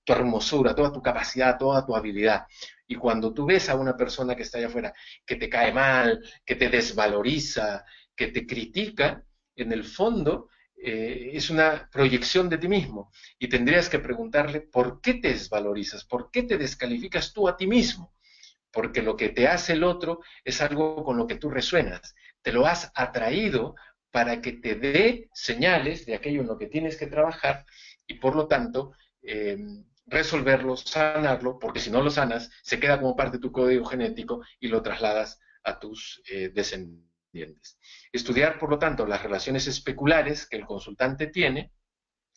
hermosura, toda tu capacidad, toda tu habilidad. Y cuando tú ves a una persona que está allá afuera, que te cae mal, que te desvaloriza, que te critica, en el fondo es una proyección de ti mismo y tendrías que preguntarle por qué te desvalorizas, por qué te descalificas tú a ti mismo, porque lo que te hace el otro es algo con lo que tú resuenas, te lo has atraído para que te dé señales de aquello en lo que tienes que trabajar y por lo tanto resolverlo, sanarlo, porque si no lo sanas, se queda como parte de tu código genético y lo trasladas a tus descendientes. Estudiar, por lo tanto, las relaciones especulares que el consultante tiene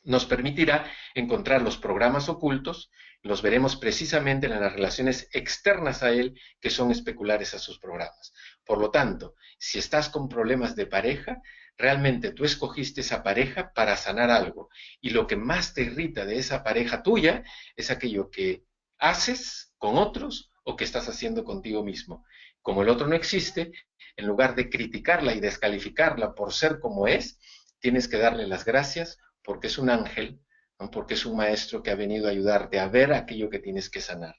nos permitirá encontrar los programas ocultos, los veremos precisamente en las relaciones externas a él que son especulares a sus programas. Por lo tanto, si estás con problemas de pareja, realmente tú escogiste esa pareja para sanar algo y lo que más te irrita de esa pareja tuya es aquello que haces con otros o que estás haciendo contigo mismo. Como el otro no existe, en lugar de criticarla y descalificarla por ser como es, tienes que darle las gracias porque es un ángel, ¿no? Porque es un maestro que ha venido a ayudarte a ver aquello que tienes que sanar.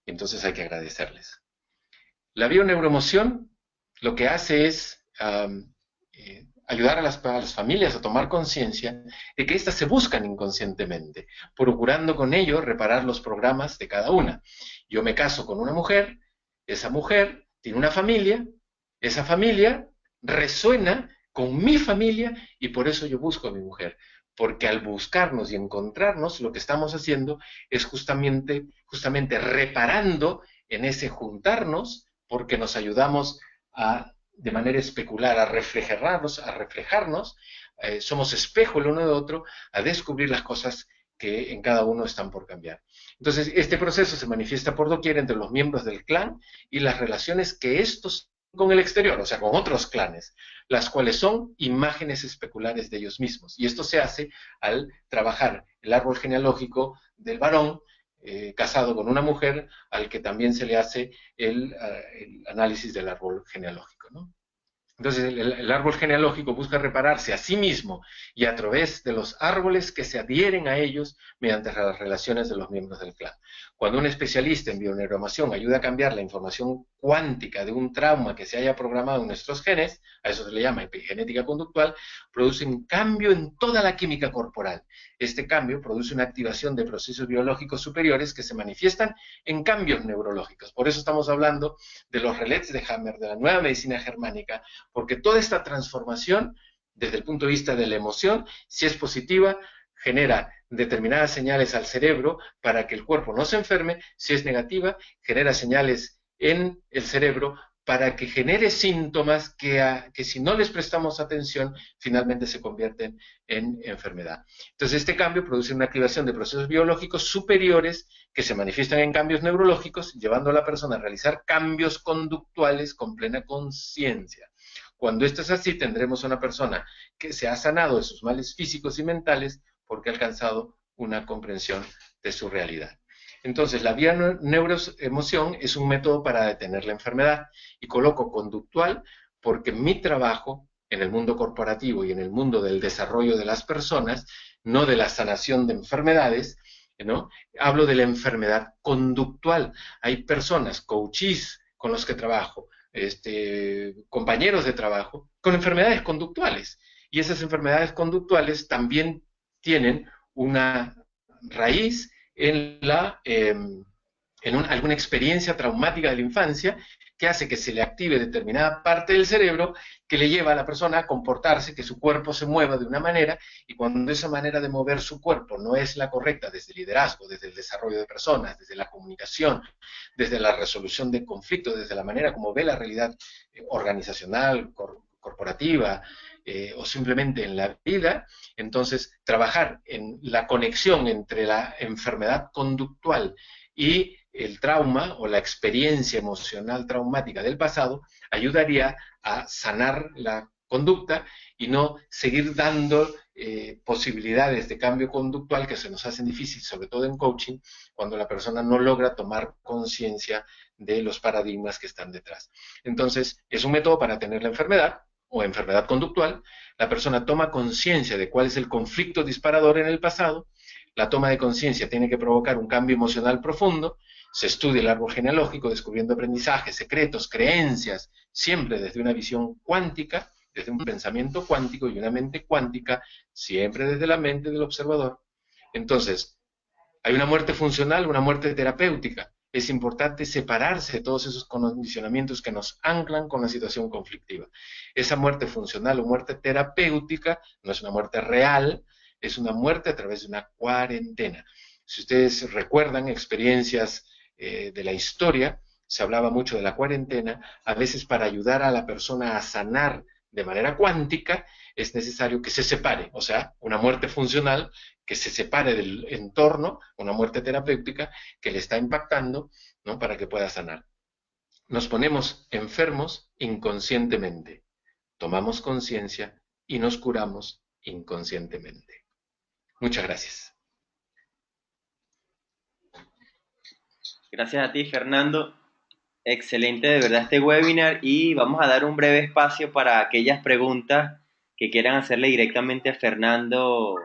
Entonces hay que agradecerles. La bioneuroemoción lo que hace es ayudar a las familias a tomar conciencia de que éstas se buscan inconscientemente, procurando con ello reparar los programas de cada una. Yo me caso con una mujer, esa mujer tiene una familia, esa familia resuena con mi familia y por eso yo busco a mi mujer. Porque al buscarnos y encontrarnos, lo que estamos haciendo es justamente reparando en ese juntarnos, porque nos ayudamos de manera especular a reflejarnos, somos espejo el uno de otro, a descubrir las cosas que en cada uno están por cambiar. Entonces, este proceso se manifiesta por doquier entre los miembros del clan y las relaciones que estos con el exterior, o sea, con otros clanes, las cuales son imágenes especulares de ellos mismos. Y esto se hace al trabajar el árbol genealógico del varón casado con una mujer, al que también se le hace el análisis del árbol genealógico, ¿no? Entonces, el árbol genealógico busca repararse a sí mismo y a través de los árboles que se adhieren a ellos mediante las relaciones de los miembros del clan. Cuando un especialista en bioneuroemoción ayuda a cambiar la información cuántica de un trauma que se haya programado en nuestros genes, a eso se le llama epigenética conductual, produce un cambio en toda la química corporal. Este cambio produce una activación de procesos biológicos superiores que se manifiestan en cambios neurológicos. Por eso estamos hablando de los relés de Hammer, de la nueva medicina germánica, porque toda esta transformación, desde el punto de vista de la emoción, si es positiva, genera determinadas señales al cerebro para que el cuerpo no se enferme; si es negativa, genera señales en el cerebro para que genere síntomas que si no les prestamos atención, finalmente se convierten en enfermedad. Entonces, este cambio produce una activación de procesos biológicos superiores que se manifiestan en cambios neurológicos, llevando a la persona a realizar cambios conductuales con plena conciencia. Cuando esto es así, tendremos a una persona que se ha sanado de sus males físicos y mentales porque ha alcanzado una comprensión de su realidad. Entonces, la bioneuroemoción es un método para detener la enfermedad, y coloco conductual porque mi trabajo en el mundo corporativo y en el mundo del desarrollo de las personas, no de la sanación de enfermedades, ¿no? Hablo de la enfermedad conductual. Hay personas, coaches con los que trabajo, compañeros de trabajo, con enfermedades conductuales. Y esas enfermedades conductuales también tienen una raíz en alguna experiencia traumática de la infancia que hace que se le active determinada parte del cerebro que le lleva a la persona a comportarse, que su cuerpo se mueva de una manera, y cuando esa manera de mover su cuerpo no es la correcta desde el liderazgo, desde el desarrollo de personas, desde la comunicación, desde la resolución de conflictos, desde la manera como ve la realidad organizacional, corporativa, o simplemente en la vida, entonces trabajar en la conexión entre la enfermedad conductual y el trauma o la experiencia emocional traumática del pasado ayudaría a sanar la conducta y no seguir dando posibilidades de cambio conductual que se nos hacen difíciles, sobre todo en coaching, cuando la persona no logra tomar conciencia de los paradigmas que están detrás. Entonces, es un método para tener la enfermedad o enfermedad conductual. La persona toma conciencia de cuál es el conflicto disparador en el pasado. La toma de conciencia tiene que provocar un cambio emocional profundo. Se estudia el árbol genealógico, descubriendo aprendizajes, secretos, creencias, siempre desde una visión cuántica, desde un pensamiento cuántico y una mente cuántica, siempre desde la mente del observador. Entonces, hay una muerte funcional, una muerte terapéutica. Es importante separarse de todos esos condicionamientos que nos anclan con la situación conflictiva. Esa muerte funcional o muerte terapéutica no es una muerte real, es una muerte a través de una cuarentena. Si ustedes recuerdan experiencias de la historia, se hablaba mucho de la cuarentena. A veces, para ayudar a la persona a sanar de manera cuántica, es necesario que se separe, o sea, una muerte funcional, que se separe del entorno, una muerte terapéutica que le está impactando, ¿no?, para que pueda sanar. Nos ponemos enfermos inconscientemente, tomamos conciencia y nos curamos inconscientemente. Muchas gracias. Gracias a ti, Fernando. Excelente de verdad este webinar, y vamos a dar un breve espacio para aquellas preguntas que quieran hacerle directamente a Fernando.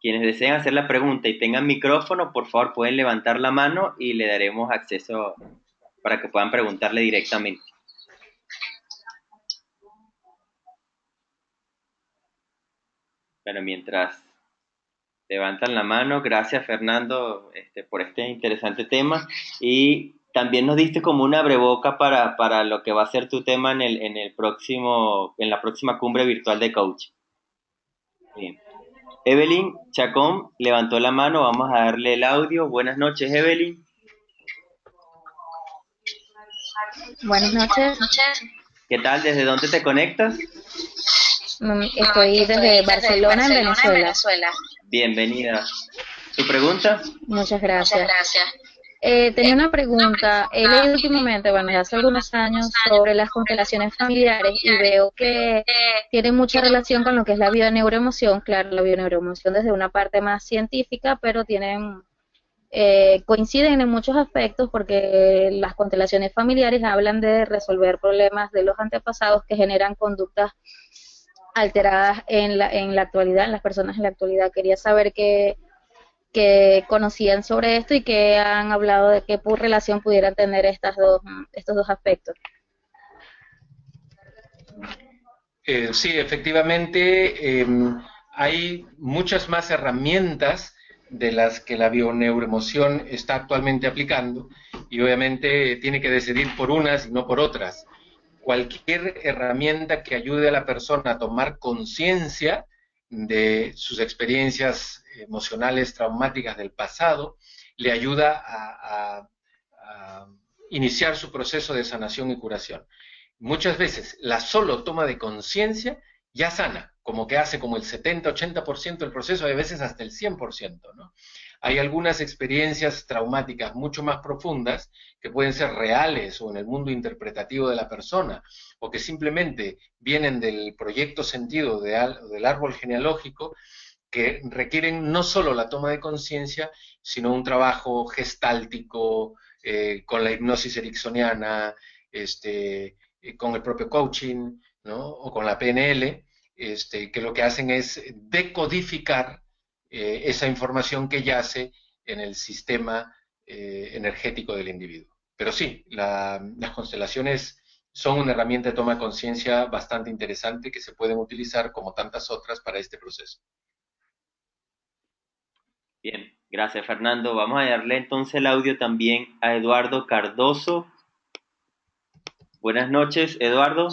Quienes deseen hacer la pregunta y tengan micrófono, por favor pueden levantar la mano y le daremos acceso para que puedan preguntarle directamente. Pero mientras levantan la mano, gracias Fernando por este interesante tema, y también nos diste como una breboca para lo que va a ser tu tema en la próxima cumbre virtual de coaching. Bien. Evelyn Chacón levantó la mano, vamos a darle el audio. Buenas noches, Evelyn. Buenas noches. ¿Qué tal? ¿Desde dónde te conectas? Estoy desde Barcelona, en Venezuela. Bienvenida. ¿Tu pregunta? Muchas gracias. Tenía una pregunta. He leído últimamente, bueno, ya hace algunos años, sobre las constelaciones familiares, y veo que tienen mucha relación con lo que es la bioneuroemoción. Claro, la bioneuroemoción desde una parte más científica, pero tienen coinciden en muchos aspectos porque las constelaciones familiares hablan de resolver problemas de los antepasados que generan conductas alteradas en la actualidad, en las personas en la actualidad. Quería saber que conocían sobre esto y que han hablado de qué relación pudieran tener estos dos aspectos. Sí, efectivamente, hay muchas más herramientas de las que la bioneuroemoción está actualmente aplicando y obviamente tiene que decidir por unas y no por otras. Cualquier herramienta que ayude a la persona a tomar conciencia de sus experiencias emocionales traumáticas del pasado le ayuda a iniciar su proceso de sanación y curación. Muchas veces la solo toma de conciencia ya sana, como que hace como el 70-80% del proceso, a veces hasta el 100%, ¿no? Hay algunas experiencias traumáticas mucho más profundas que pueden ser reales o en el mundo interpretativo de la persona, o que simplemente vienen del proyecto sentido del árbol genealógico, que requieren no solo la toma de conciencia, sino un trabajo gestáltico, con la hipnosis ericksoniana, con el propio coaching, ¿no? O con la PNL, que lo que hacen es decodificar esa información que yace en el sistema energético del individuo. Pero sí, las constelaciones son una herramienta de toma de conciencia bastante interesante que se pueden utilizar, como tantas otras, para este proceso. Bien, gracias Fernando. Vamos a darle entonces el audio también a Eduardo Cardoso. Buenas noches, Eduardo.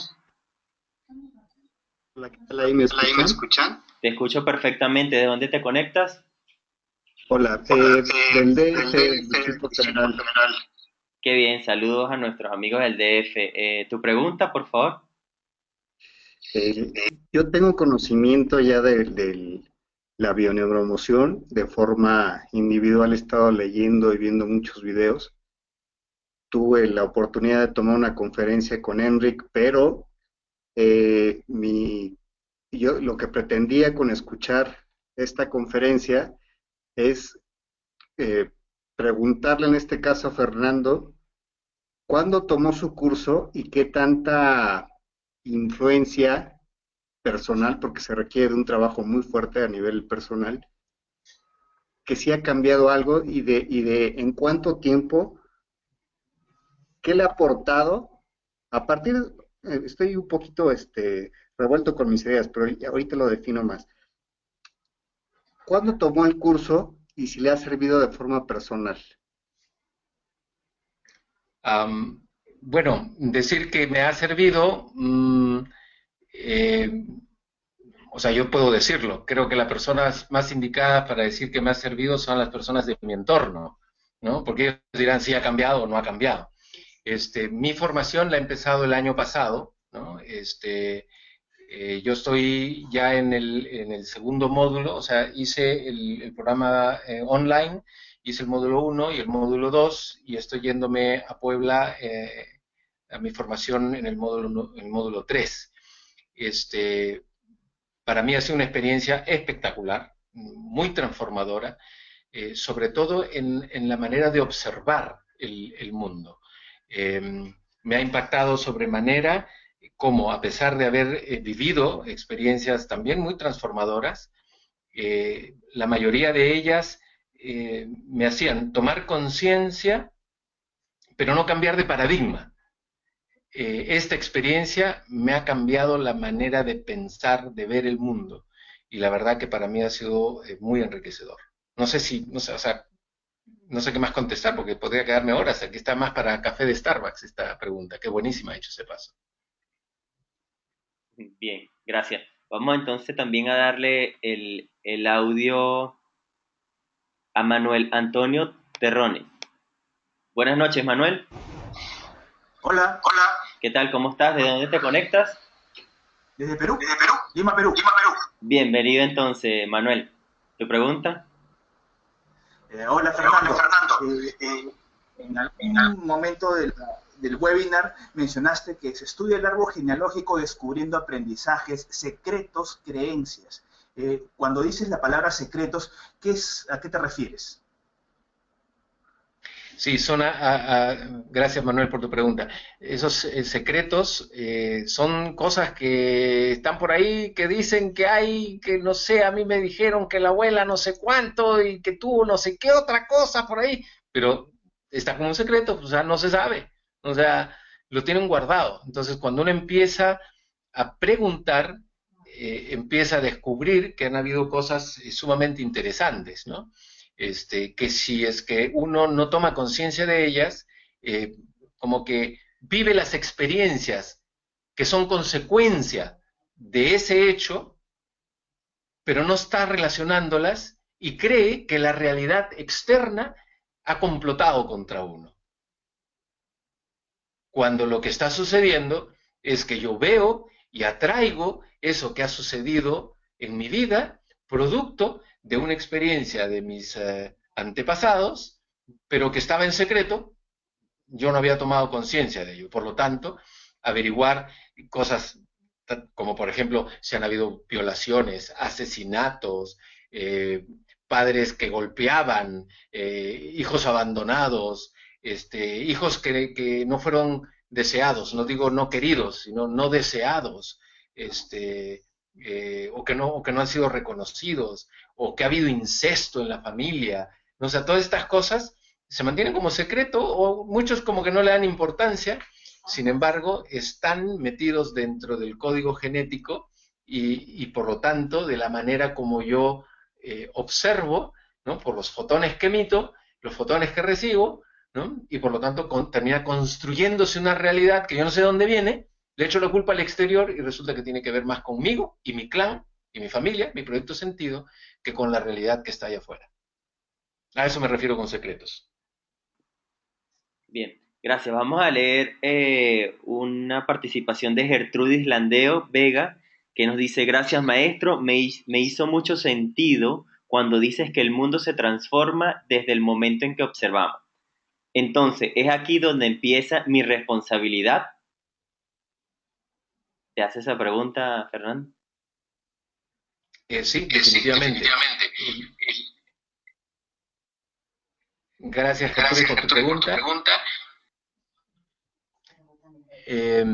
Hola, ¿qué tal? ¿Ahí me escuchan? Te escucho perfectamente. ¿De dónde te conectas? Hola, del DF, del Distrito Federal. Qué bien, saludos a nuestros amigos del DF. ¿Tu pregunta, por favor? Yo tengo conocimiento ya de la bioneuroemoción de forma individual, he estado leyendo y viendo muchos videos. Tuve la oportunidad de tomar una conferencia con Enric, pero yo lo que pretendía con escuchar esta conferencia es preguntarle en este caso a Fernando, ¿cuándo tomó su curso y qué tanta influencia personal, porque se requiere de un trabajo muy fuerte a nivel personal, que sí ha cambiado algo y de en cuánto tiempo, qué le ha aportado? A partir, estoy un poquito revuelto con mis ideas, pero ahorita lo defino más. ¿Cuándo tomó el curso y si le ha servido de forma personal? Bueno, decir que me ha servido, o sea, yo puedo decirlo. Creo que las personas más indicadas para decir que me ha servido son las personas de mi entorno, ¿no? Porque ellos dirán si ha cambiado o no ha cambiado. Mi formación la he empezado el año pasado, ¿no? Yo estoy ya en el segundo módulo, o sea, hice el programa online, hice el módulo 1 y el módulo 2 y estoy yéndome a Puebla a mi formación en el módulo 3. Para mí ha sido una experiencia espectacular, muy transformadora, sobre todo en la manera de observar el mundo. Me ha impactado sobremanera cómo, a pesar de haber vivido experiencias también muy transformadoras, la mayoría de ellas me hacían tomar conciencia, pero no cambiar de paradigma. Esta experiencia me ha cambiado la manera de pensar, de ver el mundo, y la verdad que para mí ha sido muy enriquecedor. No sé, o sea, no sé qué más contestar, porque podría quedarme horas. Aquí está más para café de Starbucks esta pregunta. Qué buenísima ha hecho ese paso. Bien, gracias. Vamos entonces también a darle el audio a Manuel Antonio Terrones. Buenas noches, Manuel. Hola. ¿Qué tal? ¿Cómo estás? ¿De dónde te conectas? Desde Perú. Lima, Perú. Bienvenido entonces, Manuel. ¿Tu pregunta? Hola, Fernando. En algún momento del webinar mencionaste que se estudia el árbol genealógico descubriendo aprendizajes, secretos, creencias. Cuando dices la palabra secretos, ¿a qué te refieres? Sí, gracias Manuel por tu pregunta. Esos secretos son cosas que están por ahí, que dicen que hay, que no sé, a mí me dijeron que la abuela no sé cuánto y que tuvo no sé qué otra cosa por ahí, pero está como un secreto, o sea, no se sabe, o sea, lo tienen guardado. Entonces, cuando uno empieza a preguntar, empieza a descubrir que han habido cosas sumamente interesantes, ¿no? Que si es que uno no toma conciencia de ellas, eh, como que vive las experiencias que son consecuencia de ese hecho, pero no está relacionándolas y cree que la realidad externa ha complotado contra uno. Cuando lo que está sucediendo es que yo veo y atraigo eso que ha sucedido en mi vida, producto de una experiencia de mis antepasados, pero que estaba en secreto, yo no había tomado conciencia de ello. Por lo tanto, averiguar cosas como, por ejemplo, si han habido violaciones, asesinatos, eh, padres que golpeaban, hijos abandonados, hijos que no fueron deseados, no digo no queridos, sino no deseados, o que no han sido reconocidos, o que ha habido incesto en la familia. O sea, todas estas cosas se mantienen como secreto o muchos como que no le dan importancia, sin embargo, están metidos dentro del código genético y por lo tanto, de la manera como yo observo, ¿no? Por los fotones que emito, los fotones que recibo, ¿no? Y por lo tanto termina construyéndose una realidad que yo no sé de dónde viene, le echo la culpa al exterior y resulta que tiene que ver más conmigo y mi clan y mi familia, mi proyecto sentido, que con la realidad que está allá afuera. A eso me refiero con secretos. Bien, gracias. Vamos a leer una participación de Gertrudis Landeo Vega, que nos dice, gracias maestro, me hizo mucho sentido cuando dices que el mundo se transforma desde el momento en que observamos. Entonces, ¿es aquí donde empieza mi responsabilidad? ¿Te hace esa pregunta, Fernando? Sí, definitivamente. Gracias, Gertrudis, por tu pregunta. Eh,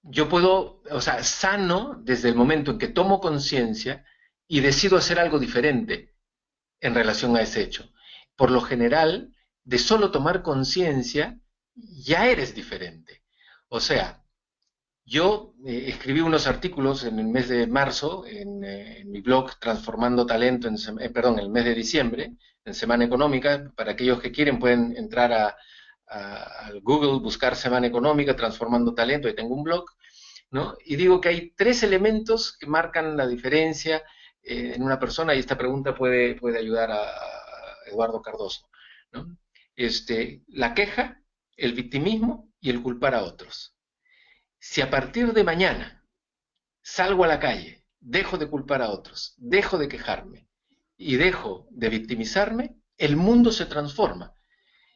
yo puedo, o sea, sano desde el momento en que tomo conciencia y decido hacer algo diferente en relación a ese hecho. Por lo general, de solo tomar conciencia, ya eres diferente. O sea, yo escribí unos artículos en el mes de marzo en mi blog Transformando Talento, perdón, en el mes de diciembre, en Semana Económica. Para aquellos que quieren pueden entrar al Google, buscar Semana Económica, Transformando Talento, ahí tengo un blog, ¿no? Y digo que hay tres elementos que marcan la diferencia en una persona, y esta pregunta puede ayudar a Eduardo Cardoso, ¿no? La queja, el victimismo y el culpar a otros. Si a partir de mañana salgo a la calle, dejo de culpar a otros, dejo de quejarme y dejo de victimizarme, el mundo se transforma.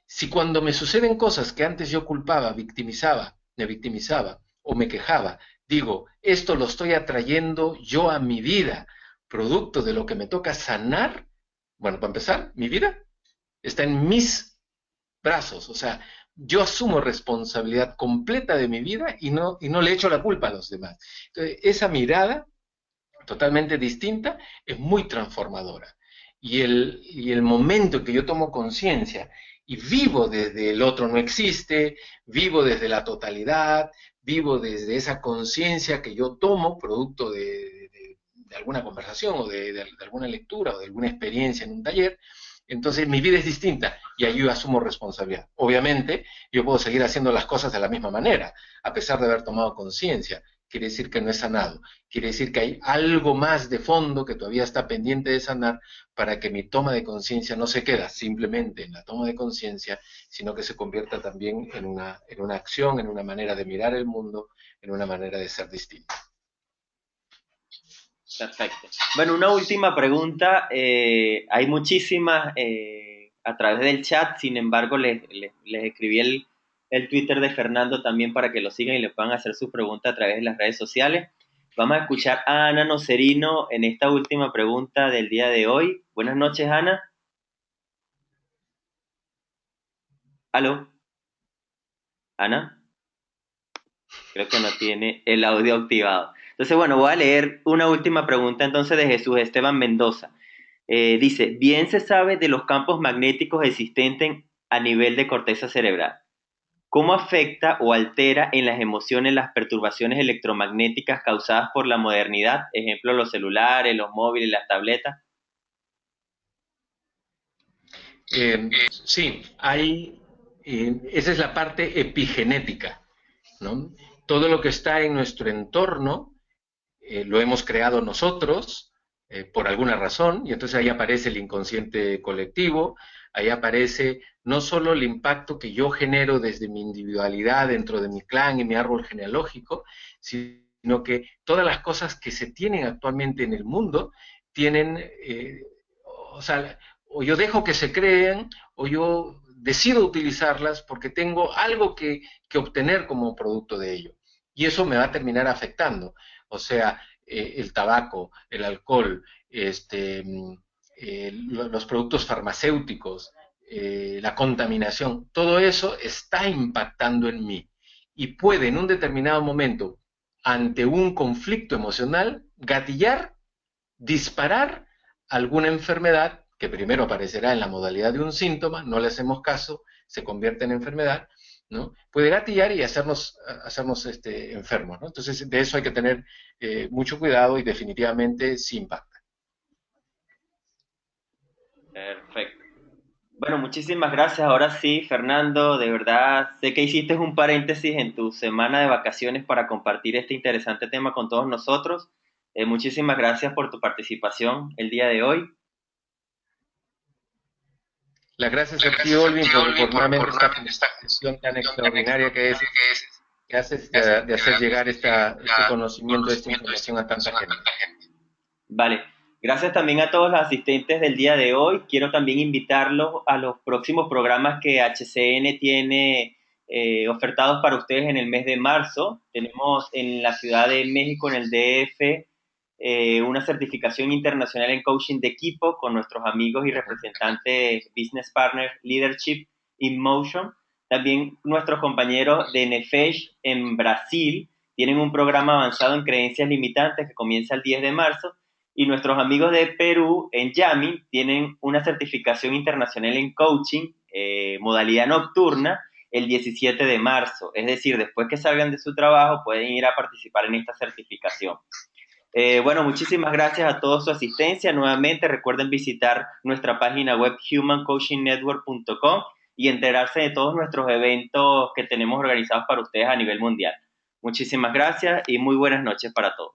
Si cuando me suceden cosas que antes yo culpaba, me victimizaba o me quejaba, digo, esto lo estoy atrayendo yo a mi vida, producto de lo que me toca sanar, bueno, para empezar, mi vida está en mis brazos, o sea, yo asumo responsabilidad completa de mi vida y no le echo la culpa a los demás. Entonces, esa mirada totalmente distinta es muy transformadora. Y el momento en que yo tomo conciencia y vivo desde el otro no existe, vivo desde la totalidad, vivo desde esa conciencia que yo tomo producto de alguna conversación o de alguna lectura o de alguna experiencia en un taller, entonces mi vida es distinta y ahí yo asumo responsabilidad. Obviamente yo puedo seguir haciendo las cosas de la misma manera, a pesar de haber tomado conciencia. Quiere decir que no he sanado, quiere decir que hay algo más de fondo que todavía está pendiente de sanar para que mi toma de conciencia no se queda simplemente en la toma de conciencia, sino que se convierta también en una acción, en una manera de mirar el mundo, en una manera de ser distinta. Perfecto. Bueno, una última pregunta. Hay muchísimas a través del chat, sin embargo, les escribí el Twitter de Fernando también para que lo sigan y le puedan hacer sus preguntas a través de las redes sociales. Vamos a escuchar a Ana Nocerino en esta última pregunta del día de hoy. Buenas noches, Ana. ¿Aló? ¿Ana? Creo que no tiene el audio activado. Entonces, bueno, voy a leer una última pregunta entonces de Jesús Esteban Mendoza. Dice, bien se sabe de los campos magnéticos existentes a nivel de corteza cerebral. ¿Cómo afecta o altera en las emociones las perturbaciones electromagnéticas causadas por la modernidad? Ejemplo, los celulares, los móviles, las tabletas. Sí, esa es la parte epigenética, ¿no? Todo lo que está en nuestro entorno lo hemos creado nosotros por alguna razón, y entonces ahí aparece el inconsciente colectivo, ahí aparece no solo el impacto que yo genero desde mi individualidad dentro de mi clan y mi árbol genealógico, sino que todas las cosas que se tienen actualmente en el mundo tienen, o sea, o yo dejo que se creen, o yo decido utilizarlas porque tengo algo que obtener como producto de ello. Y eso me va a terminar afectando. O sea, el tabaco, el alcohol, los productos farmacéuticos, la contaminación, todo eso está impactando en mí y puede en un determinado momento, ante un conflicto emocional, gatillar, disparar alguna enfermedad que primero aparecerá en la modalidad de un síntoma, no le hacemos caso, se convierte en enfermedad, ¿no? Puede gatillar y hacernos enfermos, ¿no? Entonces, de eso hay que tener mucho cuidado y definitivamente sí impacta. Perfecto. Bueno, muchísimas gracias. Ahora sí, Fernando, de verdad, sé que hiciste un paréntesis en tu semana de vacaciones para compartir este interesante tema con todos nosotros. Muchísimas gracias por tu participación el día de hoy. Las gracias a ti, Olvin, por nuevamente esta función tan extraordinaria que haces de hacer llegar este conocimiento, esta información a tanta gente. Vale. Gracias también a todos los asistentes del día de hoy. Quiero también invitarlos a los próximos programas que HCN tiene ofertados para ustedes en el mes de marzo. Tenemos en la Ciudad de México, en el DF, una certificación internacional en coaching de equipo con nuestros amigos y representantes Business Partners Leadership in Motion. También nuestros compañeros de Nefesh en Brasil tienen un programa avanzado en creencias limitantes que comienza el 10 de marzo. Y nuestros amigos de Perú en Yami tienen una certificación internacional en coaching, modalidad nocturna, el 17 de marzo. Es decir, después que salgan de su trabajo pueden ir a participar en esta certificación. Bueno, muchísimas gracias a toda su asistencia. Nuevamente recuerden visitar nuestra página web humancoachingnetwork.com y enterarse de todos nuestros eventos que tenemos organizados para ustedes a nivel mundial. Muchísimas gracias y muy buenas noches para todos.